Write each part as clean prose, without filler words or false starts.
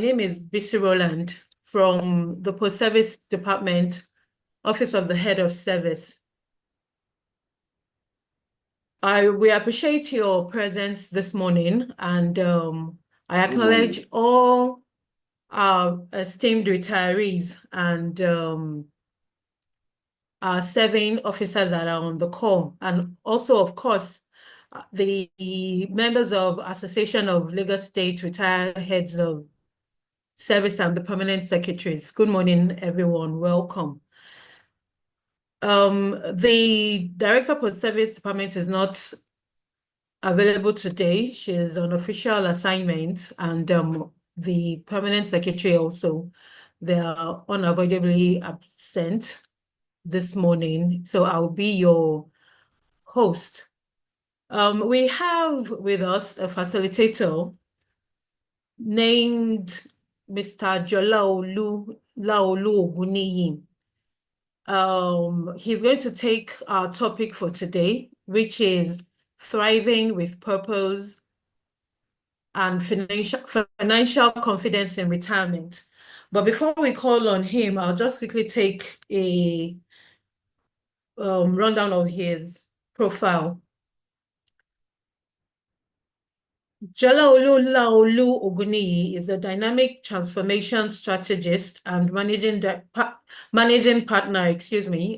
name is Bisi Roland from the Post Service Department, Office of the Head of Service. We appreciate your presence this morning, and I acknowledge all our esteemed retirees and our serving officers that are on the call, and also, of course, the members of Association of Lagos State Retired Heads of Service and the permanent secretaries. Good morning, everyone. Welcome. The Director of Service Department is not available today. She is on official assignment, and the permanent secretary also. They are unavoidably absent this morning, so I'll be your host. We have with us a facilitator named Mr. Jolaolu Ogunniyi. He's going to take our topic for today, which is thriving with purpose and financial confidence in retirement. But before we call on him, I'll just quickly take a rundown of his profile. Laolu Ogunniyi is a dynamic transformation strategist and managing partner,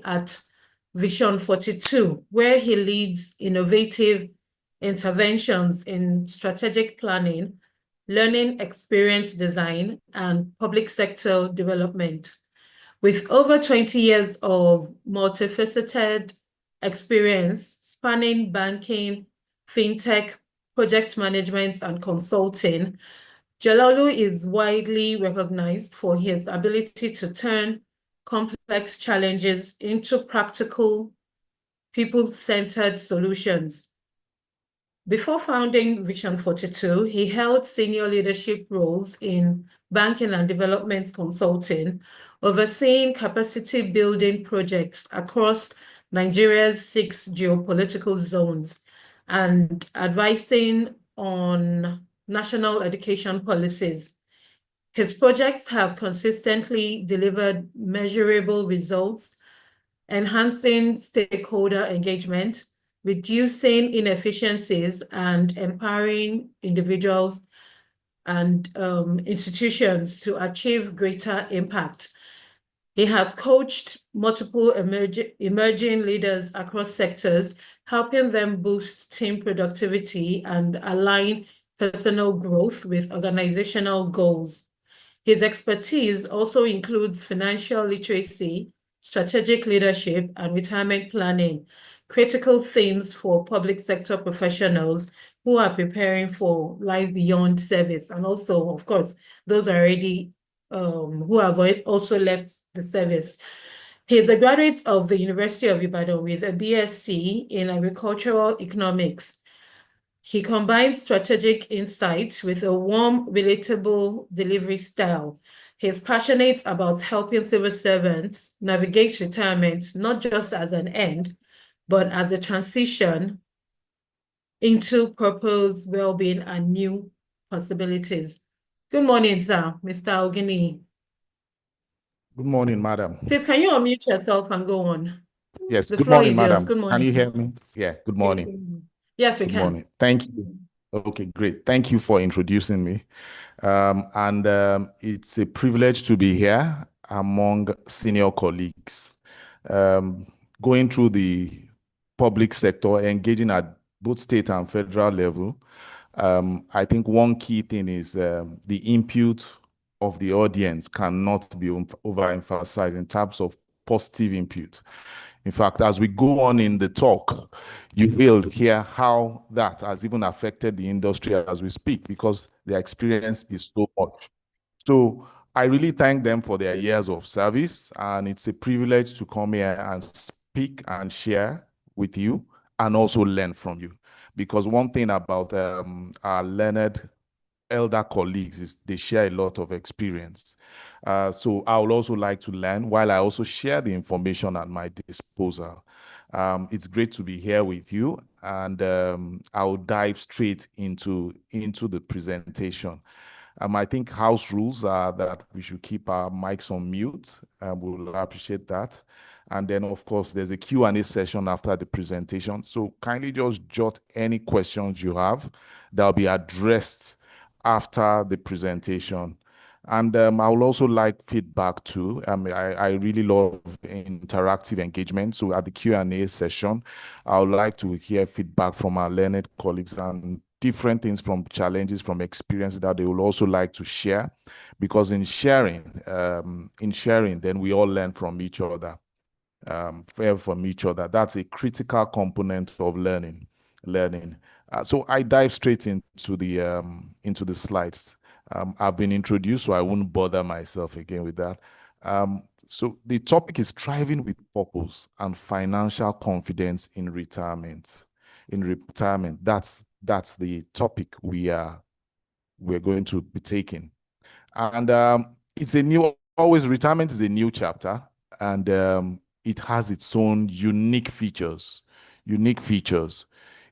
at Vision 42, where he leads innovative interventions in strategic planning, learning experience design, and public sector development. With over 20 years of multifaceted experience spanning banking, fintech, project management, and consulting, Jolaolu is widely recognized for his ability to turn complex challenges into practical, people-centered solutions. Before founding Vision 42, he held senior leadership roles in banking and development consulting, overseeing capacity building projects across Nigeria's 6 geopolitical zones, and advising on national education policies. His projects have consistently delivered measurable results, enhancing stakeholder engagement, reducing inefficiencies, and empowering individuals and institutions to achieve greater impact. He has coached multiple emerging leaders across sectors, helping them boost team productivity and align personal growth with organizational goals. His expertise also includes financial literacy, strategic leadership, and retirement planning, critical themes for public sector professionals who are preparing for life beyond service, and also, of course, those already who have also left the service. He is a graduate of the University of Ibadan with a BSc in agricultural economics. He combines strategic insights with a warm, relatable delivery style. He is passionate about helping civil servants navigate retirement, not just as an end, but as a transition into purpose, well-being, and new possibilities. Good morning, sir, Mr. Ogunniyi. Good morning, madam. Please, can you unmute yourself and go on? Yes, The good floor morning, is yours. madam. Good morning. Can you hear me? Yeah, good morning. Yes, we Good can. morning. Thank you. Okay, great. Thank you for introducing me. It's a privilege to be here among senior colleagues. Going through the public sector, engaging at both state and federal level, I think one key thing is the input of the audience cannot be overemphasized in terms of positive input. In fact, as we go on in the talk, you will hear how that has even affected the industry as we speak, because their experience is so much. So I really thank them for their years of service, and it's a privilege to come here and speak and share with you and also learn from you. Because one thing about our learned elder colleagues is they share a lot of experience. So I would also like to learn while I also share the information at my disposal. It's great to be here with you, and I will dive straight into the presentation. I think house rules are that we should keep our mics on mute. We'll appreciate that. And then, of course, there's a Q&A session after the presentation. So kindly just jot any questions you have that will be addressed after the presentation. And I would also like feedback too. I really love interactive engagement. So at the Q&A session, I would like to hear feedback from our learned colleagues and different things, from challenges, from experiences that they will also like to share. Because in sharing, then we all learn from each other. From each other. That's a critical component of learning. So I dive straight into the slides. I've been introduced, so I won't bother myself again with that. So the topic is thriving with purpose and financial confidence in retirement. That's the topic we're going to be taking. And retirement is a new chapter, and it has its own unique features.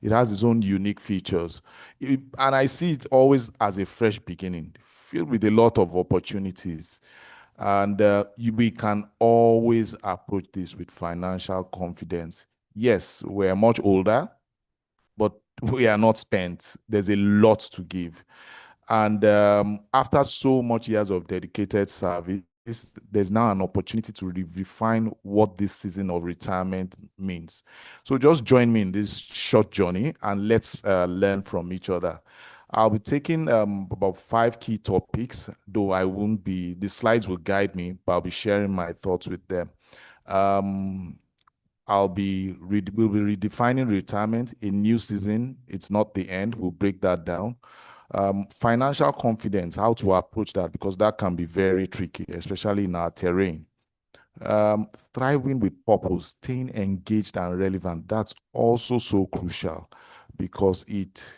It has its own unique features. And I see it always as a fresh beginning, filled with a lot of opportunities. And we can always approach this with financial confidence. Yes, we're much older, but we are not spent. There's a lot to give. And after so much years of dedicated service, there's now an opportunity to refine what this season of retirement means. So just join me in this short journey and let's learn from each other. I'll be taking about 5 key topics, though the slides will guide me, but I'll be sharing my thoughts with them. We'll be redefining retirement, a new season. It's not the end. We'll break that down. Financial confidence, how to approach that, because that can be very tricky, especially in our terrain. Thriving with purpose, staying engaged and relevant, that's also so crucial because it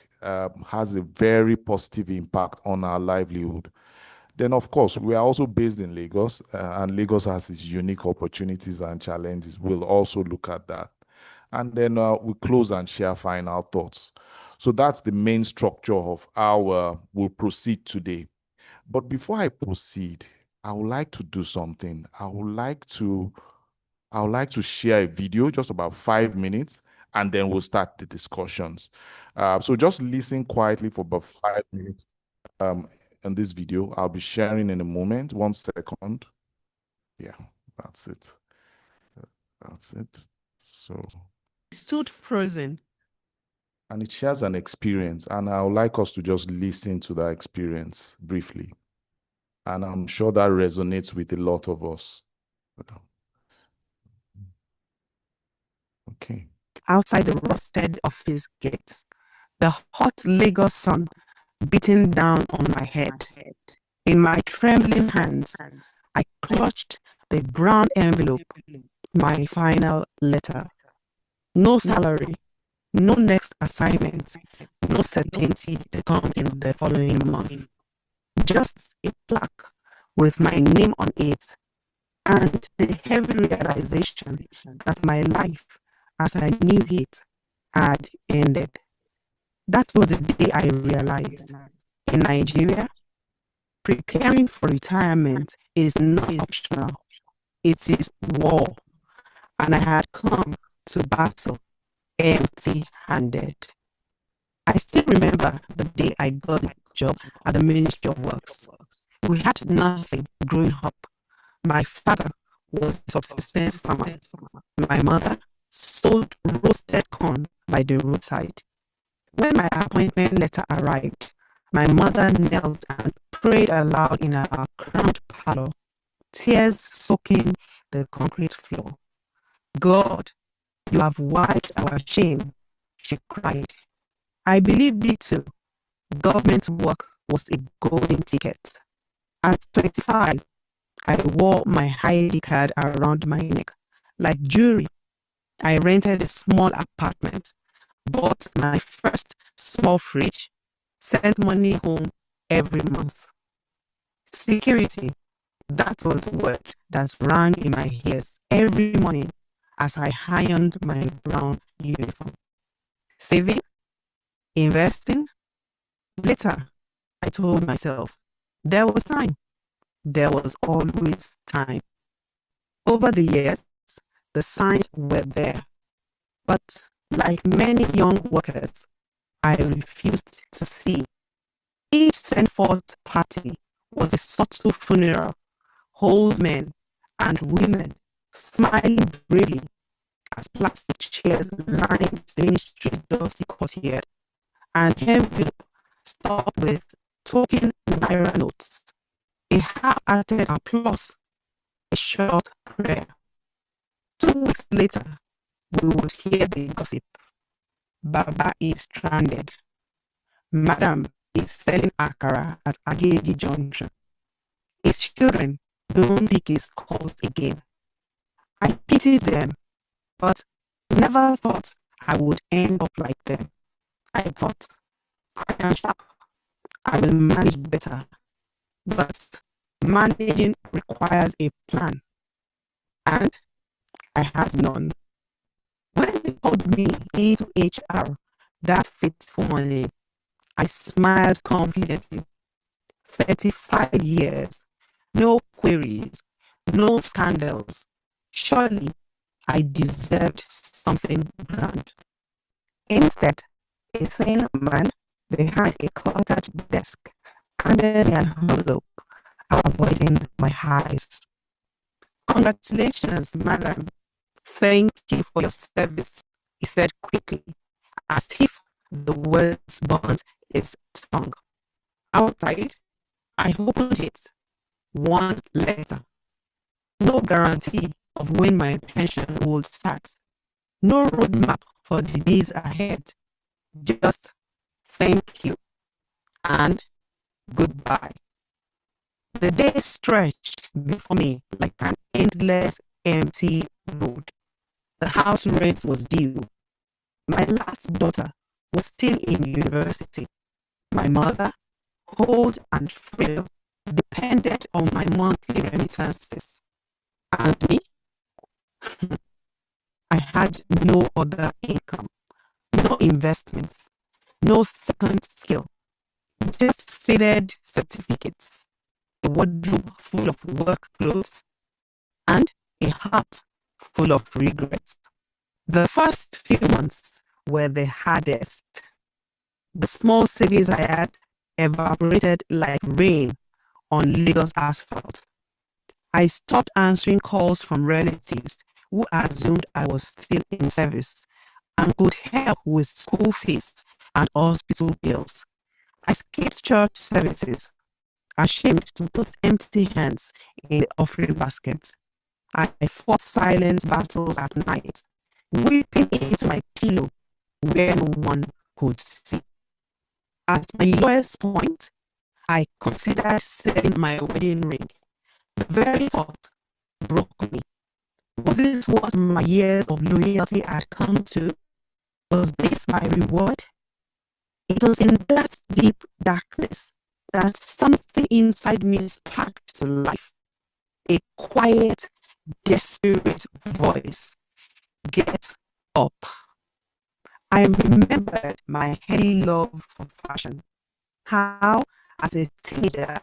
has a very positive impact on our livelihood. Then, of course, we are also based in Lagos, and Lagos has its unique opportunities and challenges. We'll also look at that. And then we close and share final thoughts. So that's the main structure of how we'll proceed today. But before I proceed, I would like to do something. I would like to share a video, just about 5 minutes, and then we'll start the discussions. So just listen quietly for about 5 minutes in this video. I'll be sharing in a moment. 1 second. Yeah, that's it. So stood frozen. And it shares an experience, and I would like us to just listen to that experience briefly. And I'm sure that resonates with a lot of us. Okay. Outside the rusted office gates, the hot Lagos sun beating down on my head. In my trembling hands, I clutched the brown envelope, my final letter. No salary, no next assignment, no certainty to come in the following month. Just a plaque with my name on it and the heavy realization that my life as I knew it had ended. That was the day I realized in Nigeria, preparing for retirement is not optional. It is war. And I had come to battle empty-handed. I still remember the day I got the job at the Ministry of Works. We had nothing growing up. My father was a subsistence farmer. My mother sold roasted corn by the roadside. When my appointment letter arrived, my mother knelt and prayed aloud in our cramped parlor, tears soaking the concrete floor. God, you have wiped our shame, she cried. I believed it too. Government work was a golden ticket. At 25, I wore my ID card around my neck. Like jewelry, I rented a small apartment, bought my first small fridge, sent money home every month. Security, that was the word that rang in my ears every morning as I ironed my brown uniform. Saving, investing. Later, I told myself, There was time. There was always time. Over the years, the signs were there. But like many young workers, I refused to see. Each sent forth party was a subtle funeral. Old men and women smiling bravely as plastic chairs lined the ministry's dusty courtyard, and envelope stuffed with token naira notes. A half-hearted applause, a short prayer. 2 weeks later, we would hear the gossip. Baba is stranded. Madam is selling akara at Agege Junction. His children don't pick his calls again. I pitied them, but never thought I would end up like them. I thought, I am sharp. I will manage better. But managing requires a plan, and I had none. When they called me into HR that fateful morning, I smiled confidently. 35 years, no queries, no scandals. Surely I deserved something grand. Instead, a thin man behind a cluttered desk handed me an envelope, avoiding my eyes. Congratulations, madam. Thank you for your service, he said quickly, as if the words burnt his tongue. Outside, I opened it. One letter. No guarantee of when my pension would start. No roadmap for the days ahead. Just thank you and goodbye. The day stretched before me like an endless empty road. The house rent was due. My last daughter was still in university. My mother, old and frail, depended on my monthly remittances. And me? I had no other income, no investments, no second skill, just faded certificates, a wardrobe full of work clothes, and a heart full of regrets. The first few months were the hardest. The small savings I had evaporated like rain on Lagos asphalt. I stopped answering calls from relatives who assumed I was still in service and could help with school fees and hospital bills. I skipped church services, ashamed to put empty hands in the offering basket. I fought silent battles at night, weeping into my pillow where no one could see. At my lowest point, I considered selling my wedding ring. The very thought broke me. Was this what my years of loyalty had come to? Was this my reward? It was in that deep darkness that something inside me sparked to life. A quiet, desperate voice. Get up. I remembered my heady love for fashion. How, as a teenager,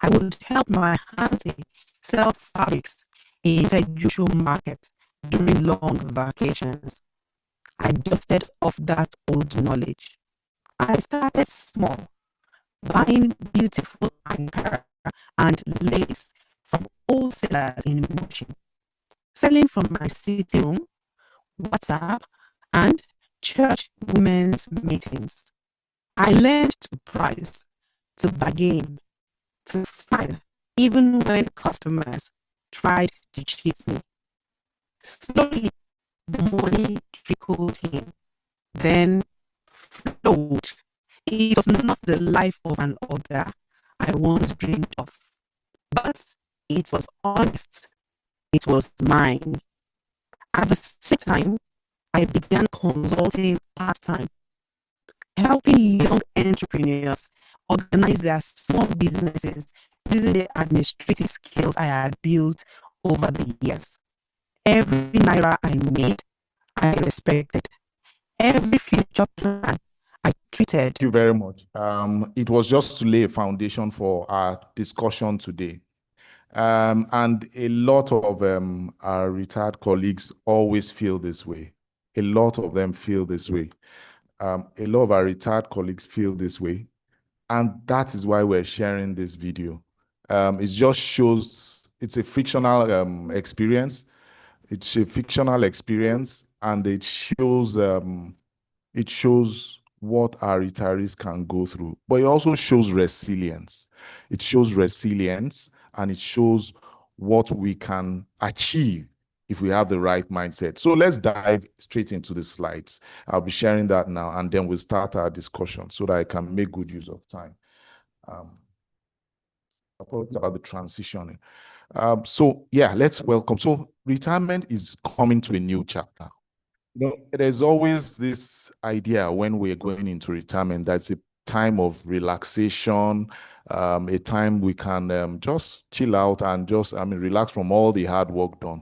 I would help my auntie sell fabrics in the usual market during long vacations. I dusted off that old knowledge. I started small, buying beautiful Ankara and lace from wholesalers in motion, selling from my sitting room, WhatsApp, and church women's meetings. I learned to price, to bargain, to smile, even when customers tried to cheat me. Slowly, the money trickled in, then flowed. It was not the life of an ogre I once dreamed of, but it was honest. It was mine. At the same time, I began consulting part-time, helping young entrepreneurs organize their small businesses using the administrative skills I had built over the years. Every naira I made, I respected. Every future plan, I treated. Thank you very much. It was just to lay a foundation for our discussion today. And a lot of our retired colleagues always feel this way. A lot of them feel this way. A lot of our retired colleagues feel this way. And that is why we're sharing this video. It just shows it's a fictional experience. It's a fictional experience, and it shows what our retirees can go through. But it also shows resilience. It shows resilience, and it shows what we can achieve if we have the right mindset. So let's dive straight into the slides. I'll be sharing that now, and then we'll start our discussion so that I can make good use of time. About the transitioning. So yeah, let's welcome. So retirement is coming to a new chapter. You know, there's always this idea when we're going into retirement that's a time of relaxation, a time we can just chill out and just, relax from all the hard work done.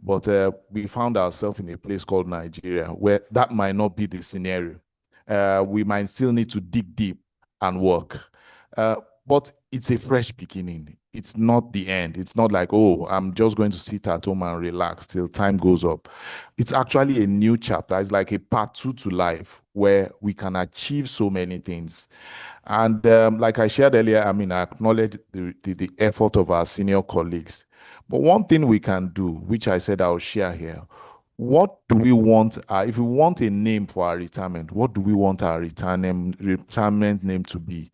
But we found ourselves in a place called Nigeria where that might not be the scenario. We might still need to dig deep and work. But it's a fresh beginning. It's not the end. It's not like, oh, I'm just going to sit at home and relax till time goes up. It's actually a new chapter. It's like a part 2 to life where we can achieve so many things. And like I shared earlier, I acknowledge the effort of our senior colleagues. But one thing we can do, which I said I'll share here, what do we want? If we want a name for our retirement, what do we want our retirement name to be?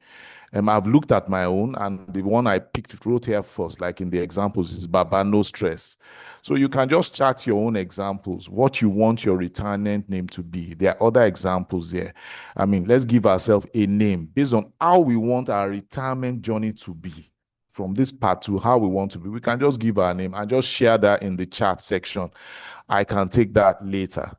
I've looked at my own, and the one I wrote here first, like in the examples, is Baba No Stress. So you can just chart your own examples, what you want your retirement name to be. There are other examples here. Let's give ourselves a name based on how we want our retirement journey to be. From this part to how we want to be, we can just give our name and just share that in the chat section. I can take that later.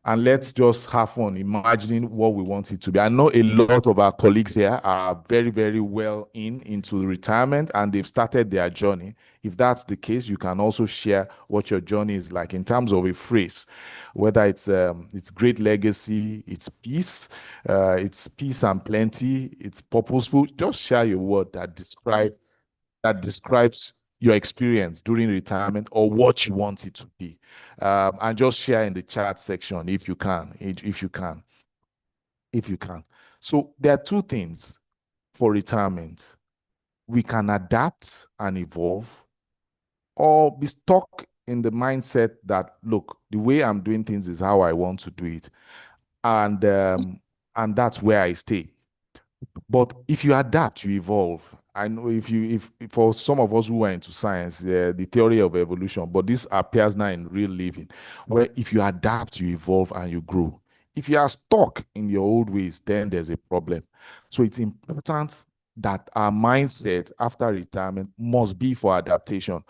And let's just have fun imagining what we want it to be. I know a lot of our colleagues here are very, very well into retirement, and they've started their journey. If that's the case, you can also share what your journey is like in terms of a phrase, whether it's great legacy, it's peace and plenty, it's purposeful. Just share your word that describes your experience during retirement or what you want it to be. And just share in the chat section if you can. So there are 2 things for retirement. We can adapt and evolve, or be stuck in the mindset that, look, the way I'm doing things is how I want to do it. And that's where I stay. But if you adapt, you evolve. I know if for some of us who are into science, the theory of evolution, but this appears now in real living, where if you adapt, you evolve and you grow. If you are stuck in your old ways, then there's a problem. So it's important that our mindset after retirement must be for adaptation.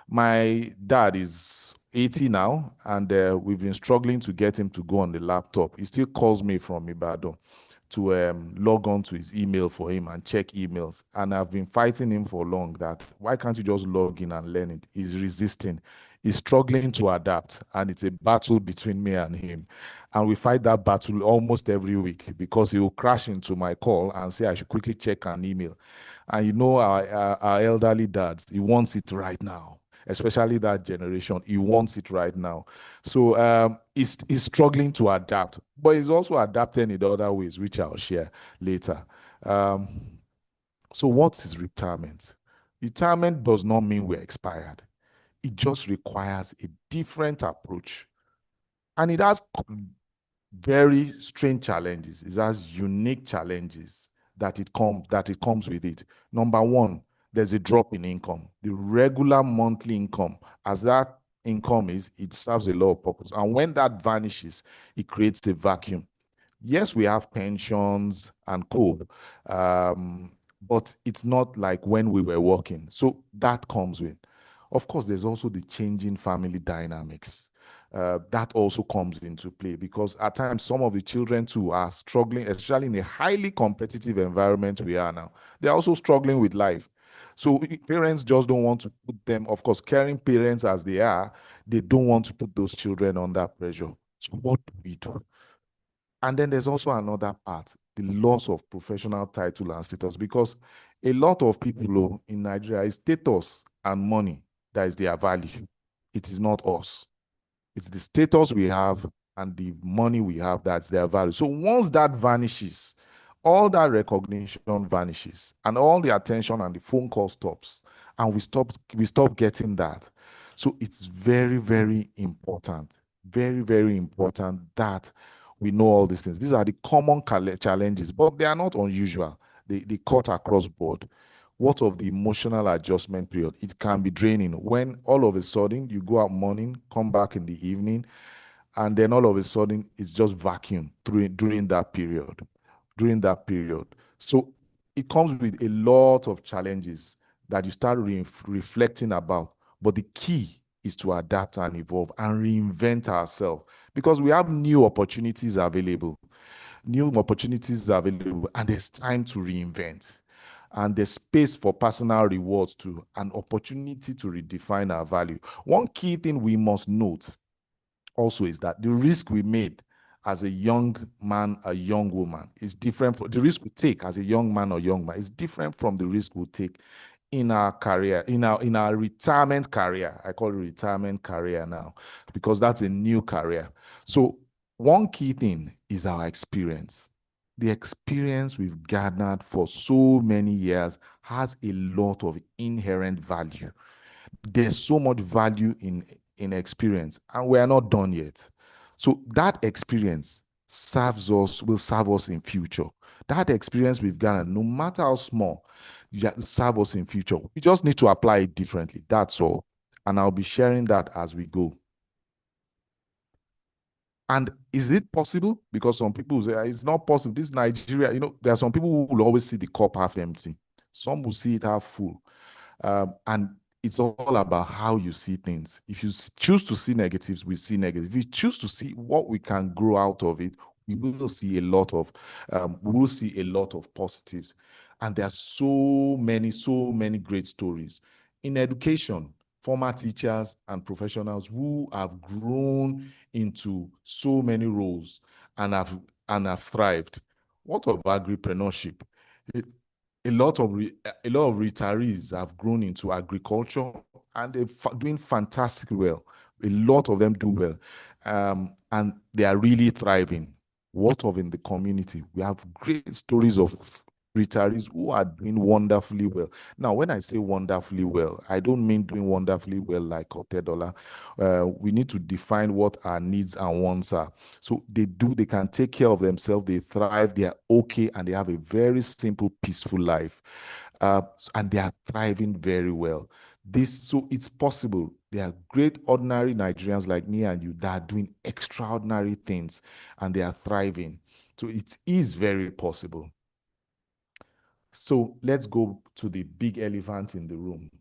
My dad is 80 now, and we've been struggling to get him to go on the laptop. He still calls me from Ibadan to log on to his email for him and check emails. And I've been fighting him for long that why can't you just log in and learn it? He's resisting. He's struggling to adapt, and it's a battle between me and him. And we fight that battle almost every week because he will crash into my call and say I should quickly check an email. And you know our elderly dads, he wants it right now, especially that generation. He wants it right now. So he's struggling to adapt, but he's also adapting in other ways, which I'll share later. So what is retirement? Retirement does not mean we're expired. It just requires a different approach. And it has very strange challenges. It has unique challenges that it comes with it. Number one, there's a drop in income. The regular monthly income, as that income is, it serves a lot of purpose. And when that vanishes, it creates a vacuum. Yes, we have pensions and co, but it's not like when we were working. So that comes with. Of course, there's also the changing family dynamics. That also comes into play because at times some of the children too are struggling, especially in a highly competitive environment we are now. They're also struggling with life. So parents just don't want to put them, of course, caring parents as they are, they don't want to put those children under pressure. So what do we do? And then there's also another part, the loss of professional title and status, because a lot of people in Nigeria, is status and money that is their value. It is not us. It's the status we have and the money we have that's their value. So once that vanishes, all that recognition vanishes, and all the attention and the phone call stops, and we stop getting that. So it's very, very important, very, very important that we know all these things. These are the common challenges, but they are not unusual. They cut across board. What of the emotional adjustment period? It can be draining when all of a sudden you go out morning, come back in the evening, and then all of a sudden it's just vacuum during that period. During that period. So it comes with a lot of challenges that you start reflecting about. But the key is to adapt and evolve and reinvent ourselves, because we have new opportunities available. New opportunities available, and there's time to reinvent. And there's space for personal rewards too, an opportunity to redefine our value. One key thing we must note also is that the risk we made as a young man, a young woman, is different from the risk we take as a young man or young man is different from the risk we take in our career, in our retirement career. I call it retirement career now, because that's a new career. So one key thing is our experience. The experience we've garnered for so many years has a lot of inherent value. There's so much value in experience, and we are not done yet. So that experience will serve us in future. That experience we've garnered, no matter how small, serve us in future. We just need to apply it differently. That's all. And I'll be sharing that as we go. And is it possible? Because some people say it's not possible. This Nigeria, there are some people who will always see the cup half empty. Some will see it half full. And it's all about how you see things. If you choose to see negatives, we see negative. If you choose to see what we can grow out of it, we will see a lot of positives. And there are so many great stories in education. Former teachers and professionals who have grown into so many roles and have thrived. What of agripreneurship? A lot of retirees have grown into agriculture, and they're doing fantastically well. A lot of them do well, and they are really thriving. What of in the community? We have great stories of retirees who are doing wonderfully well. Now, when I say wonderfully well, I don't mean doing wonderfully well like Otedola. We need to define what our needs and wants are. So they can take care of themselves, they thrive, they are okay, and they have a very simple, peaceful life. And they are thriving very well. So it's possible. There are great ordinary Nigerians like me and you that are doing extraordinary things, and they are thriving. So it is very possible. So let's go to the big elephant in the room.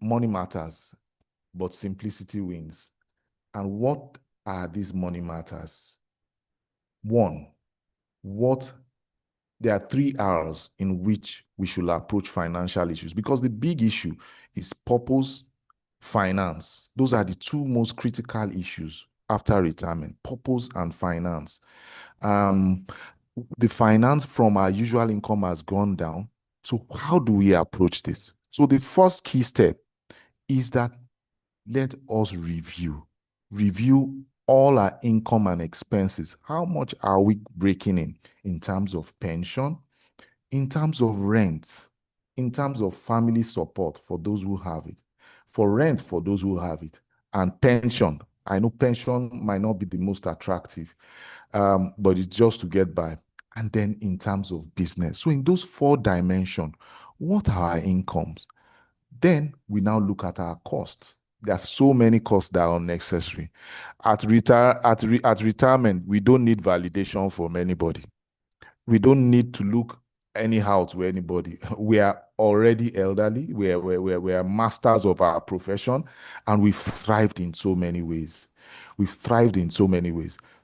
Money matters, but simplicity wins. And what are these money matters? One, there are 3 R's in which we should approach financial issues, because the big issue is purpose, finance. Those are the two most critical issues after retirement, purpose and finance. The finance from our usual income has gone down. So how do we approach this? So the first key step is that let us review all our income and expenses. How much are we breaking in terms of pension, in terms of rent, in terms of family support for those who have it, for rent for those who have it, and pension. I know pension might not be the most attractive, but it's just to get by. And then in terms of business. So in those 4 dimensions, what are our incomes? Then we now look at our costs. There are so many costs that are unnecessary. At retirement, we don't need validation from anybody. We don't need to look anyhow to anybody. We are already elderly. We are masters of our profession, and we've thrived in so many ways.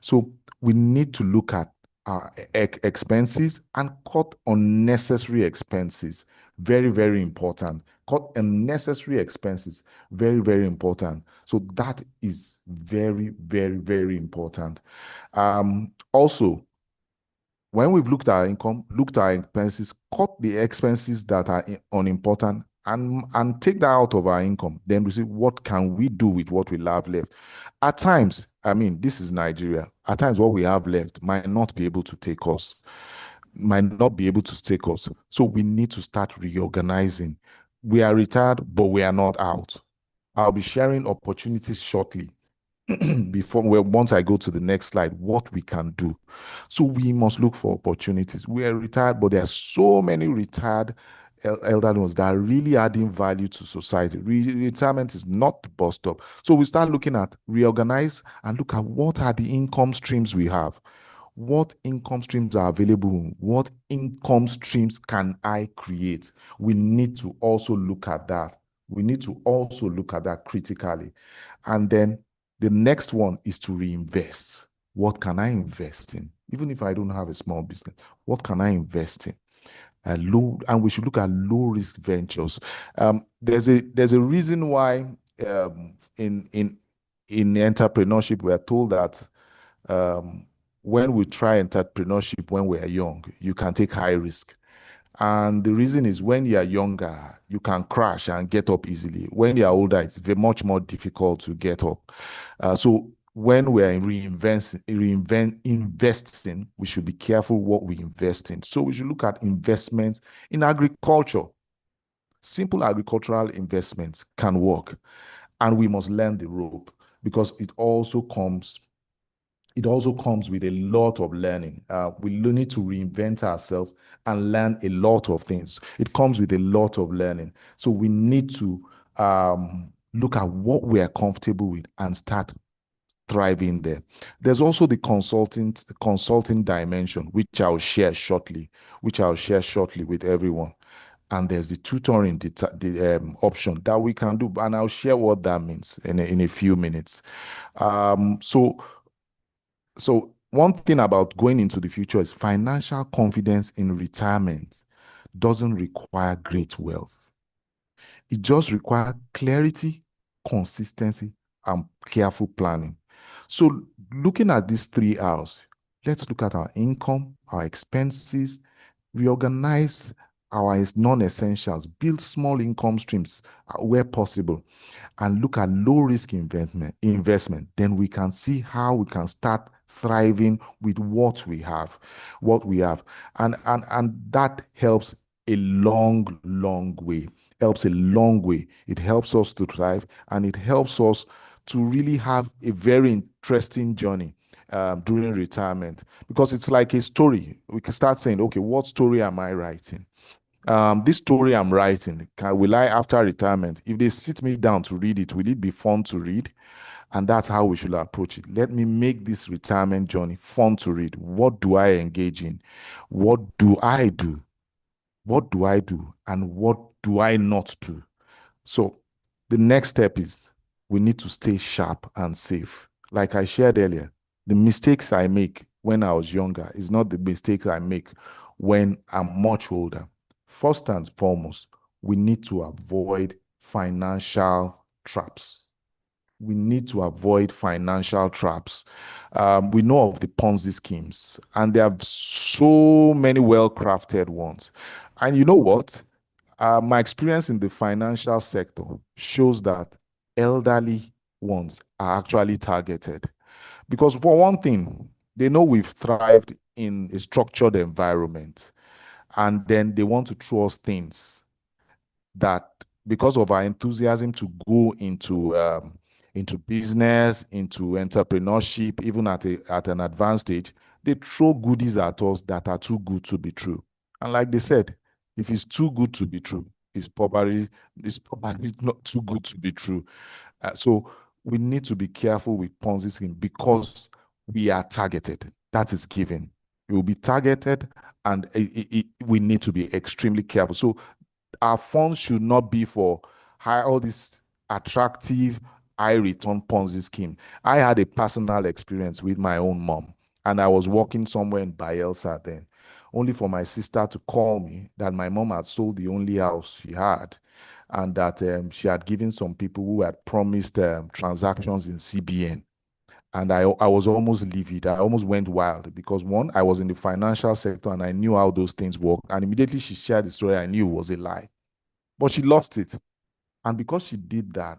So we need to look at our expenses and cut unnecessary expenses. Very, very important. Cut unnecessary expenses. Very, very important. So that is very, very, very important. Also, when we've looked at our income, looked at our expenses, cut the expenses that are unimportant and take that out of our income. Then we see what can we do with what we have left. At times, I mean, this is Nigeria. At times, what we have left might not be able to take us, might not be able to take us. So we need to start reorganizing. We are retired, but we are not out. I'll be sharing opportunities shortly before, well, once I go to the next slide, what we can do. So we must look for opportunities. We are retired, but there are so many retired elderly ones that are really adding value to society. Retirement is not the bus stop. So we start looking at reorganize and look at what are the income streams we have. What income streams are available? What income streams can I create? We need to also look at that. We need to also look at that critically. And then the next one is to reinvest. What can I invest in? Even if I don't have a small business, what can I invest in? And we should look at low risk ventures. There's a reason why in entrepreneurship we are told that when we try entrepreneurship when we are young, you can take high risk. And the reason is when you are younger, you can crash and get up easily. When you are older, it's very much more difficult to get up. So when we are investing, we should be careful what we invest in. So we should look at investments in agriculture. Simple agricultural investments can work, and we must learn the rope because it also comes with a lot of learning. We need to reinvent ourselves and learn a lot of things. It comes with a lot of learning. So we need to look at what we are comfortable with and start thriving there. There's also the consulting dimension, which I'll share shortly with everyone. And there's the tutoring option that we can do, and I'll share what that means in a few minutes. So one thing about going into the future is financial confidence in retirement doesn't require great wealth. It just requires clarity, consistency, and careful planning. So looking at these 3 R's, let's look at our income, our expenses, reorganize our non-essentials, build small income streams where possible, and look at low risk investment. Then we can see how we can start thriving with what we have. And that helps a long way. It helps us to thrive, and it helps us to really have a very interesting journey during retirement, because it's like a story. We can start saying, okay, what story am I writing? This story I'm writing, will I, after retirement, if they sit me down to read it, will it be fun to read? And that's how we should approach it. Let me make this retirement journey fun to read. What do I engage in? What do I do? What do I do? And what do I not do? So the next step is we need to stay sharp and safe. Like I shared earlier, the mistakes I make when I was younger is not the mistakes I make when I'm much older. First and foremost, we need to avoid financial traps. We need to avoid financial traps. We know of the Ponzi schemes, and there are so many well-crafted ones. And you know what? My experience in the financial sector shows that elderly ones are actually targeted. Because for one thing, they know we've thrived in a structured environment, and then they want to throw us things that, because of our enthusiasm to go into business, into entrepreneurship, even at an advanced stage, they throw goodies at us that are too good to be true. And like they said, if it's too good to be true, it's probably not too good to be true. So we need to be careful with Ponzi scheme because we are targeted. That is given. We will be targeted, and we need to be extremely careful. So our funds should not be for all this attractive, high return Ponzi scheme. I had a personal experience with my own mom, and I was working somewhere in Bayelsa then. only for my sister to call me that my mom had sold the only house she had, and that she had given some people who had promised transactions in CBN. And I was almost livid. I almost went wild because one, I was in the financial sector and I knew how those things work. And immediately she shared the story, I knew it was a lie. But she lost it. And because she did that,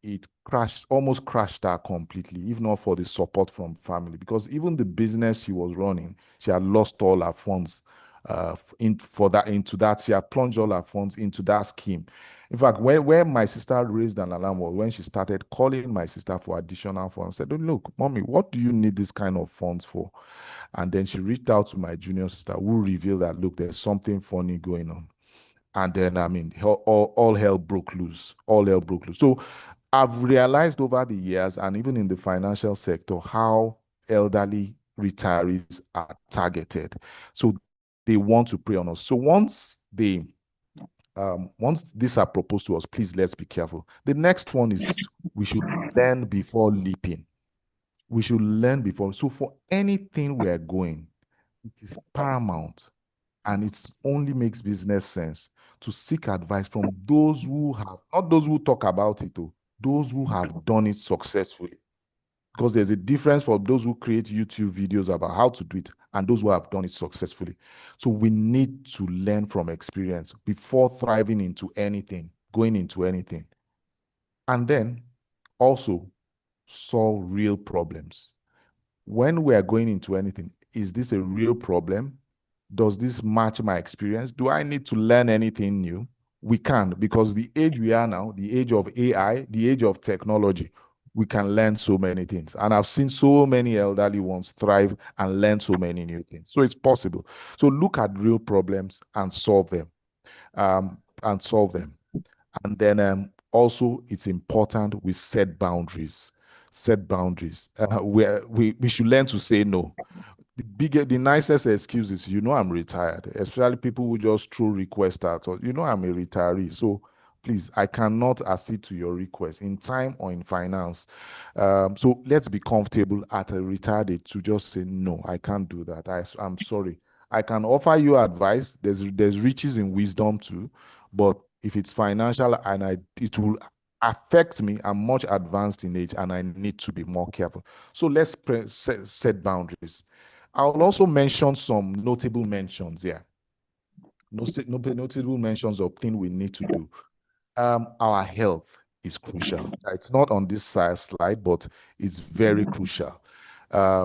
it crashed, almost crashed her completely, if not for the support from family. Because even the business she was running, she had lost all her funds into that. She had plunged all her funds into that scheme. In fact, when my sister raised an alarm was when she started calling my sister for additional funds. Said, "Oh, look, mommy, what do you need this kind of funds for?" And then she reached out to my junior sister, who revealed that, look, there's something funny going on. And then, I mean, all hell broke loose. All hell broke loose. So I've realized over the years, and even in the financial sector, how elderly retirees are targeted. So they want to prey on us. So once these are proposed to us, please let's be careful. The next one is we should learn before leaping. We should learn before. So for anything we are going, it is paramount, and it only makes business sense to seek advice from those who have, not those who talk about it, those who have done it successfully. Because there's a difference for those who create YouTube videos about how to do it and those who have done it successfully. So we need to learn from experience before thriving into anything, going into anything. And then also solve real problems. When we are going into anything, is this a real problem? Does this match my experience? Do I need to learn anything new? We can, because the age we are now, the age of AI, the age of technology, we can learn so many things. And I've seen so many elderly ones thrive and learn so many new things. So it's possible. So look at real problems and solve them. And then also, it's important we set boundaries. Set boundaries. We should learn to say no. The nicest excuse is, I'm retired, especially people who just throw requests out, or, I'm a retiree. So please, I cannot accede to your request in time or in finance. So let's be comfortable at a retired age to just say, no, I can't do that. I'm sorry. I can offer you advice. There's riches in wisdom too, but if it's financial and it will affect me, I'm much advanced in age and I need to be more careful. So let's set boundaries. I'll also mention some notable mentions here. Notable mentions of things we need to do. Our health is crucial. It's not on this slide, but it's very crucial.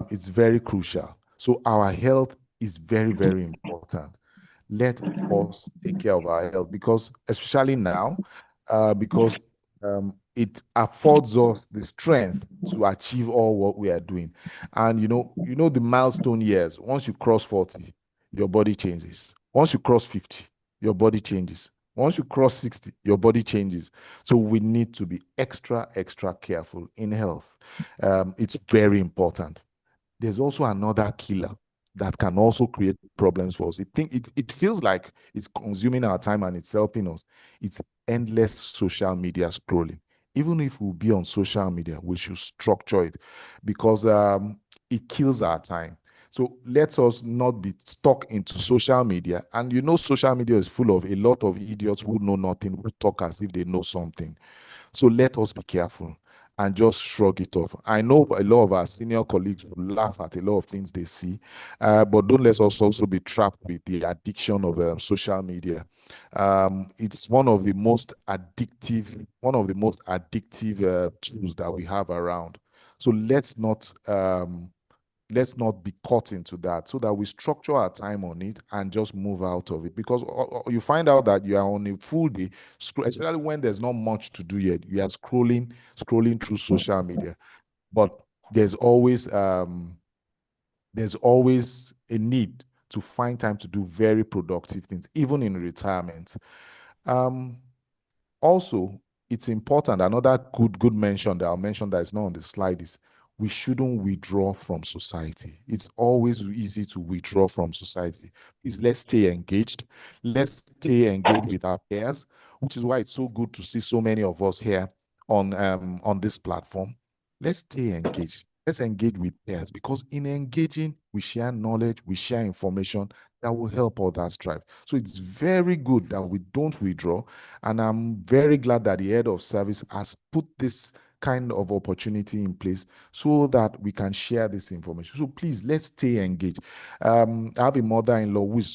It's very crucial. So our health is very, very important. Let us take care of our health, because especially now, because it affords us the strength to achieve all what we are doing. And the milestone years, once you cross 40, your body changes. Once you cross 50, your body changes. Once you cross 60, your body changes. So we need to be extra, extra careful in health. It's very important. There's also another killer that can also create problems for us. It feels like it's consuming our time and it's helping us. It's endless social media scrolling. Even if we'll be on social media, we should structure it, because it kills our time. So let us not be stuck into social media. And social media is full of a lot of idiots who know nothing, who talk as if they know something. So let us be careful and just shrug it off. I know a lot of our senior colleagues will laugh at a lot of things they see, but don't let us also be trapped with the addiction of social media. It's one of the most addictive tools that we have around. So let's not be caught into that, so that we structure our time on it and just move out of it, because you find out that you are on a full day, especially when there's not much to do yet, you are scrolling through social media. But there's always a need to find time to do very productive things, even in retirement. Also, it's important, another good mention that I'll mention that is not on the slide is, we shouldn't withdraw from society. It's always easy to withdraw from society. Please, let's stay engaged. Let's stay engaged with our peers, which is why it's so good to see so many of us here on this platform. Let's stay engaged. Let's engage with peers, because in engaging, we share knowledge, we share information that will help others thrive. So it's very good that we don't withdraw. And I'm very glad that the head of service has put this kind of opportunity in place so that we can share this information. So please, let's stay engaged. I have a mother-in-law who is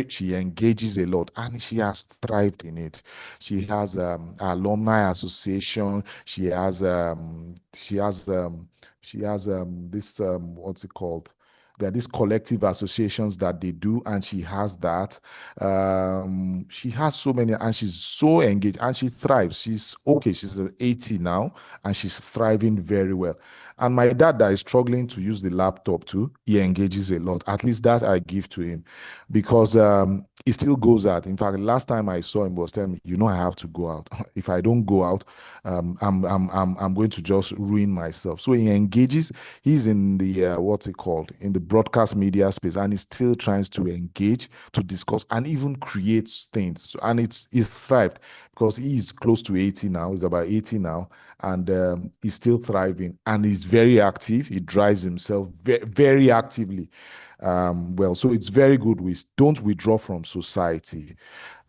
she engages a lot, and she has thrived in it. She has alumni association. She has this what's it called? There are these collective associations that they do, and she has that. She has so many, and she's so engaged, and she thrives. She's okay. She's 80 now, and she's thriving very well. And my dad that is struggling to use the laptop too, he engages a lot. At least that I give to him, because he still goes out. In fact, last time I saw him was telling me, I have to go out. If I don't go out, I'm going to just ruin myself. So he engages. He's in the what's it called, in the broadcast media space, and he still tries to engage, to discuss, and even creates things. And he's thrived, because he's close to 80 now. He's about 80 now, and he's still thriving, and he's very active. He drives himself very actively. So it's very good. We don't withdraw from society,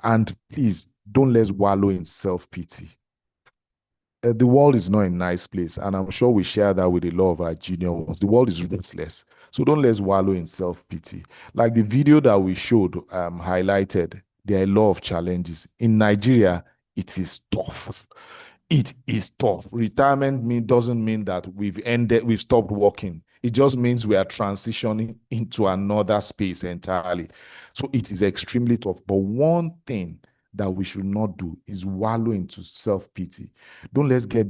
and please don't let's wallow in self-pity. The world is not a nice place, and I'm sure we share that with a lot of our junior ones. The world is ruthless, so don't let's wallow in self-pity. Like the video that we showed highlighted, there are a lot of challenges in Nigeria. It is tough. It is tough. Retirement doesn't mean that we've stopped working. It just means we are transitioning into another space entirely. So it is extremely tough. But one thing that we should not do is wallow into self-pity. Don't let's get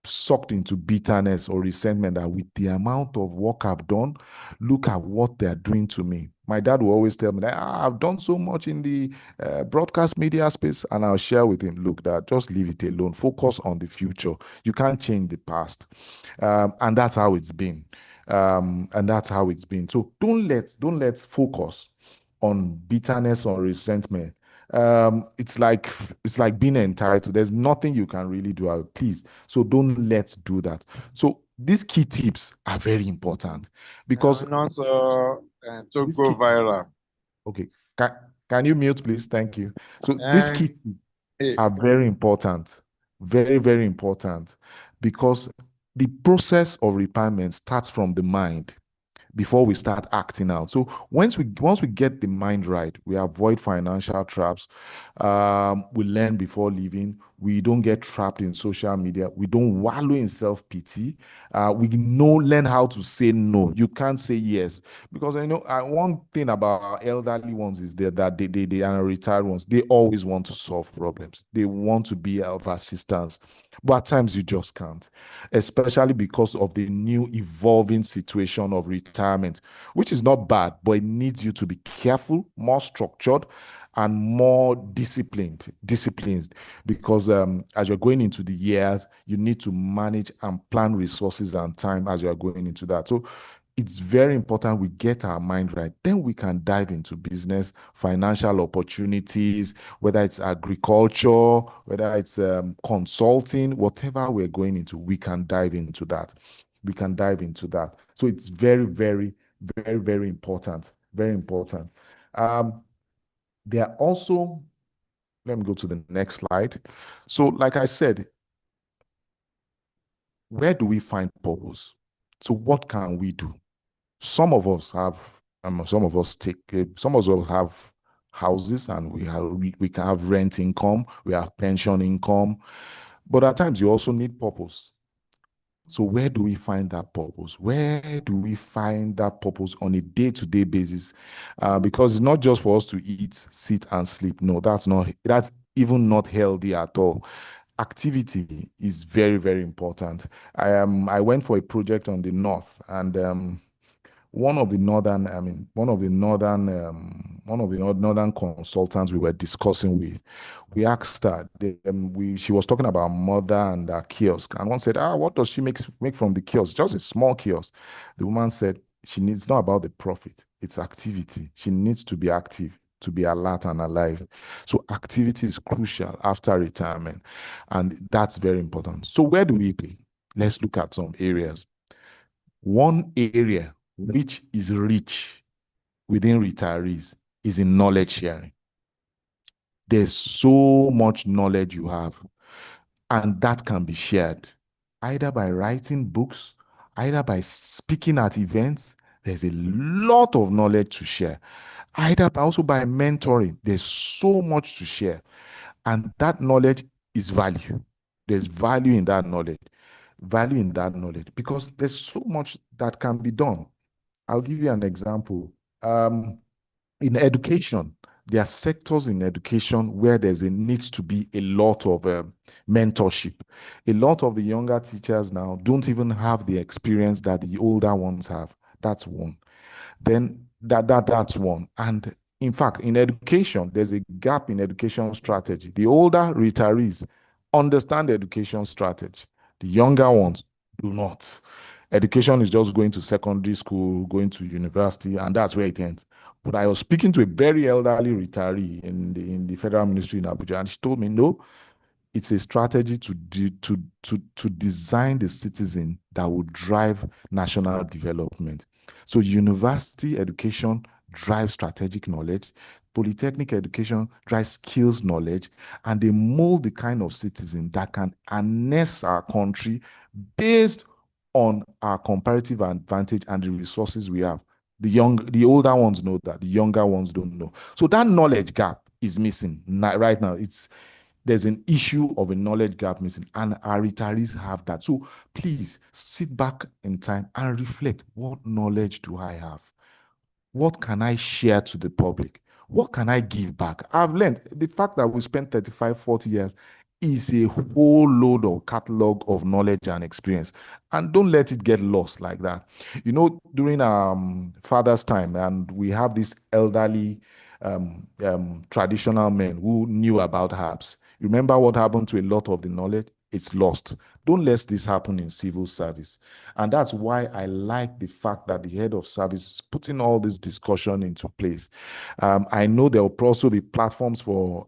sucked into bitterness or resentment that with the amount of work I've done, look at what they're doing to me. My dad will always tell me that I've done so much in the broadcast media space, and I'll share with him, look, that just leave it alone. Focus on the future. You can't change the past. And that's how it's been. So don't let's focus on bitterness or resentment. It's like being entitled. There's nothing you can really do. Please. So don't let's do that. So these key tips are very important, because also to these go key, viral. okay. Can you mute, please? Thank you. So these key tips are very important, very, very important, because the process of retirement starts from the mind before we start acting out. So once we get the mind right, we avoid financial traps. We learn before leaving. We don't get trapped in social media. We don't wallow in self-pity. We learn how to say no. You can't say yes, because one thing about our elderly ones is that they are retired ones. They always want to solve problems. They want to be of assistance, but at times you just can't, especially because of the new evolving situation of retirement, which is not bad, but it needs you to be careful, more structured, and more disciplined, because as you're going into the years, you need to manage and plan resources and time as you're going into that. So it's very important we get our mind right. Then we can dive into business, financial opportunities, whether it's agriculture, whether it's consulting, whatever we're going into, we can dive into that. So it's very, very, very, very important. Very important. There are also, let me go to the next slide. So, like I said, where do we find purpose? So, what can we do? Some of us have houses, and we can have rent income, we have pension income, but at times you also need purpose. So where do we find that purpose? Where do we find that purpose on a day-to-day basis? Because it's not just for us to eat, sit, and sleep. No, that's even not healthy at all. Activity is very, very important. I went for a project on the north, and one of the northern consultants we were discussing with, we asked her, she was talking about mother and her kiosk, and one said, what does she make from the kiosk? Just a small kiosk. The woman said it's not about the profit, it's activity. She needs to be active to be alert and alive. So activity is crucial after retirement, and that's very important. So where do we play? Let's look at some areas. One area which is rich within retirees is in knowledge sharing. There's so much knowledge you have, and that can be shared either by writing books, either by speaking at events. There's a lot of knowledge to share, either also by mentoring. There's so much to share, and that knowledge is value. There's value in that knowledge, because there's so much that can be done. I'll give you an example. In education, there are sectors in education where there's a need to be a lot of mentorship. A lot of the younger teachers now don't even have the experience that the older ones have. That's one. Then that's one. And in fact, in education, there's a gap in education strategy. The older retirees understand education strategy. The younger ones do not. Education is just going to secondary school, going to university, and that's where it ends. But I was speaking to a very elderly retiree in the federal ministry in Abuja, and she told me, no, it's a strategy to design the citizen that will drive national development. So university education drives strategic knowledge, polytechnic education drives skills knowledge, and they mold the kind of citizen that can harness our country based on our comparative advantage and the resources we have. The older ones know that, the younger ones don't know. So that knowledge gap is missing right now. There's an issue of a knowledge gap missing, and our retirees have that. So please sit back in time and reflect. What knowledge do I have? What can I share to the public? What can I give back? I've learned the fact that we spent 35, 40 years is a whole load of catalog of knowledge and experience. And don't let it get lost like that. You know, during father's time, and we have these elderly traditional men who knew about herbs. Remember what happened to a lot of the knowledge? It's lost. Don't let this happen in civil service. And that's why I like the fact that the head of service is putting all this discussion into place. I know there will also be platforms for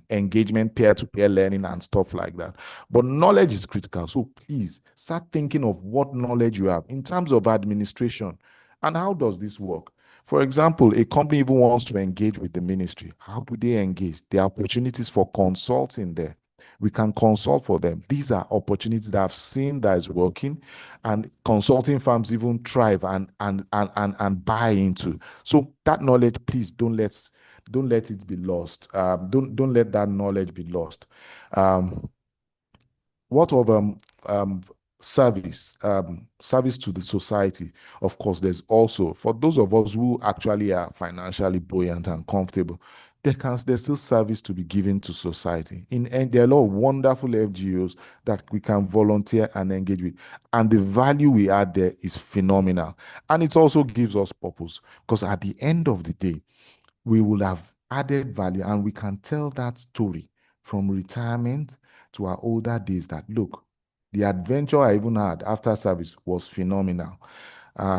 engagement, peer-to-peer learning and stuff like that. But knowledge is critical. So please start thinking of what knowledge you have in terms of administration. And how does this work? For example, a company even wants to engage with the ministry. How do they engage? There are opportunities for consulting there. We can consult for them. These are opportunities that I've seen that is working, and consulting firms even thrive and buy into. So that knowledge, please don't let it be lost. Don't let that knowledge be lost. What of service to the society? Of course, there's also, for those of us who actually are financially buoyant and comfortable, there's still service to be given to society. And there are a lot of wonderful FGOs that we can volunteer and engage with, and the value we add there is phenomenal. And it also gives us purpose, because at the end of the day, we will have added value, and we can tell that story from retirement to our older days, that look, the adventure I even had after service was phenomenal,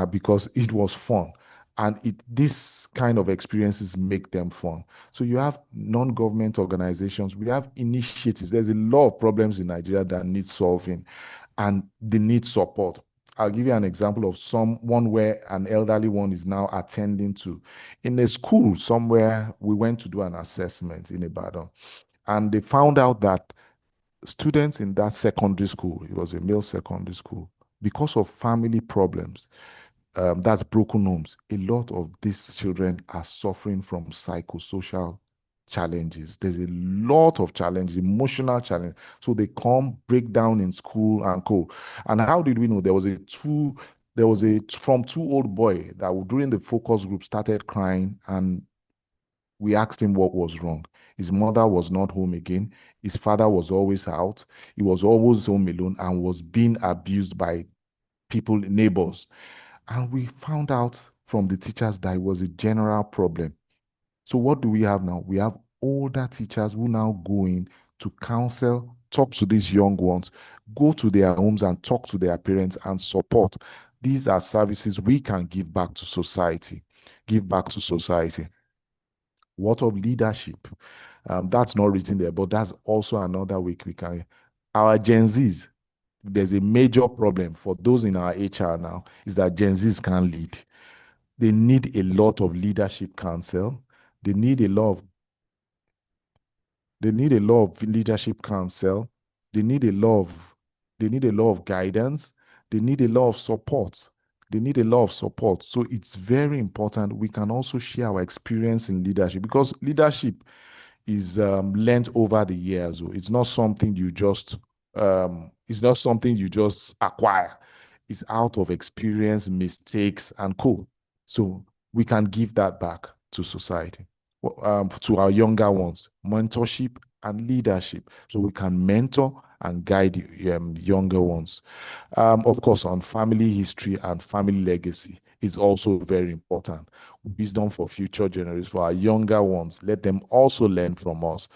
because it was fun. And this kind of experiences make them fun. So you have non-government organizations, we have initiatives. There's a lot of problems in Nigeria that need solving, and they need support. I'll give you an example of one where an elderly one is now attending to. In a school somewhere, we went to do an assessment in Ibadan, and they found out that students in that secondary school, it was a male secondary school, because of family problems, that's broken homes, a lot of these children are suffering from psychosocial challenges. There's a lot of challenges, emotional challenge. So they come, break down in school and go. And how did we know? There was from two old boy that during the focus group started crying, and we asked him what was wrong. His mother was not home again. His father was always out. He was always home alone and was being abused by people, neighbors. And we found out from the teachers that it was a general problem. So what do we have now? We have older teachers who now go in to counsel, talk to these young ones, go to their homes and talk to their parents and support. These are services we can give back to society. Give back to society. What of leadership? That's not written there, but that's also another way we can. Our Gen Zs, there's a major problem for those in our HR now is that Gen Zs can't lead. They need a lot of leadership counsel. They need a lot of leadership counsel. They need a lot of guidance. They need a lot of support. So it's very important we can also share our experience in leadership, because leadership is learned over the years. It's not something you just acquire. It's out of experience, mistakes, and co. So we can give that back to society, to our younger ones, mentorship and leadership. So we can mentor and guide younger ones. Of course, on family history and family legacy is also very important. Wisdom for future generations, for our younger ones, let them also learn from us.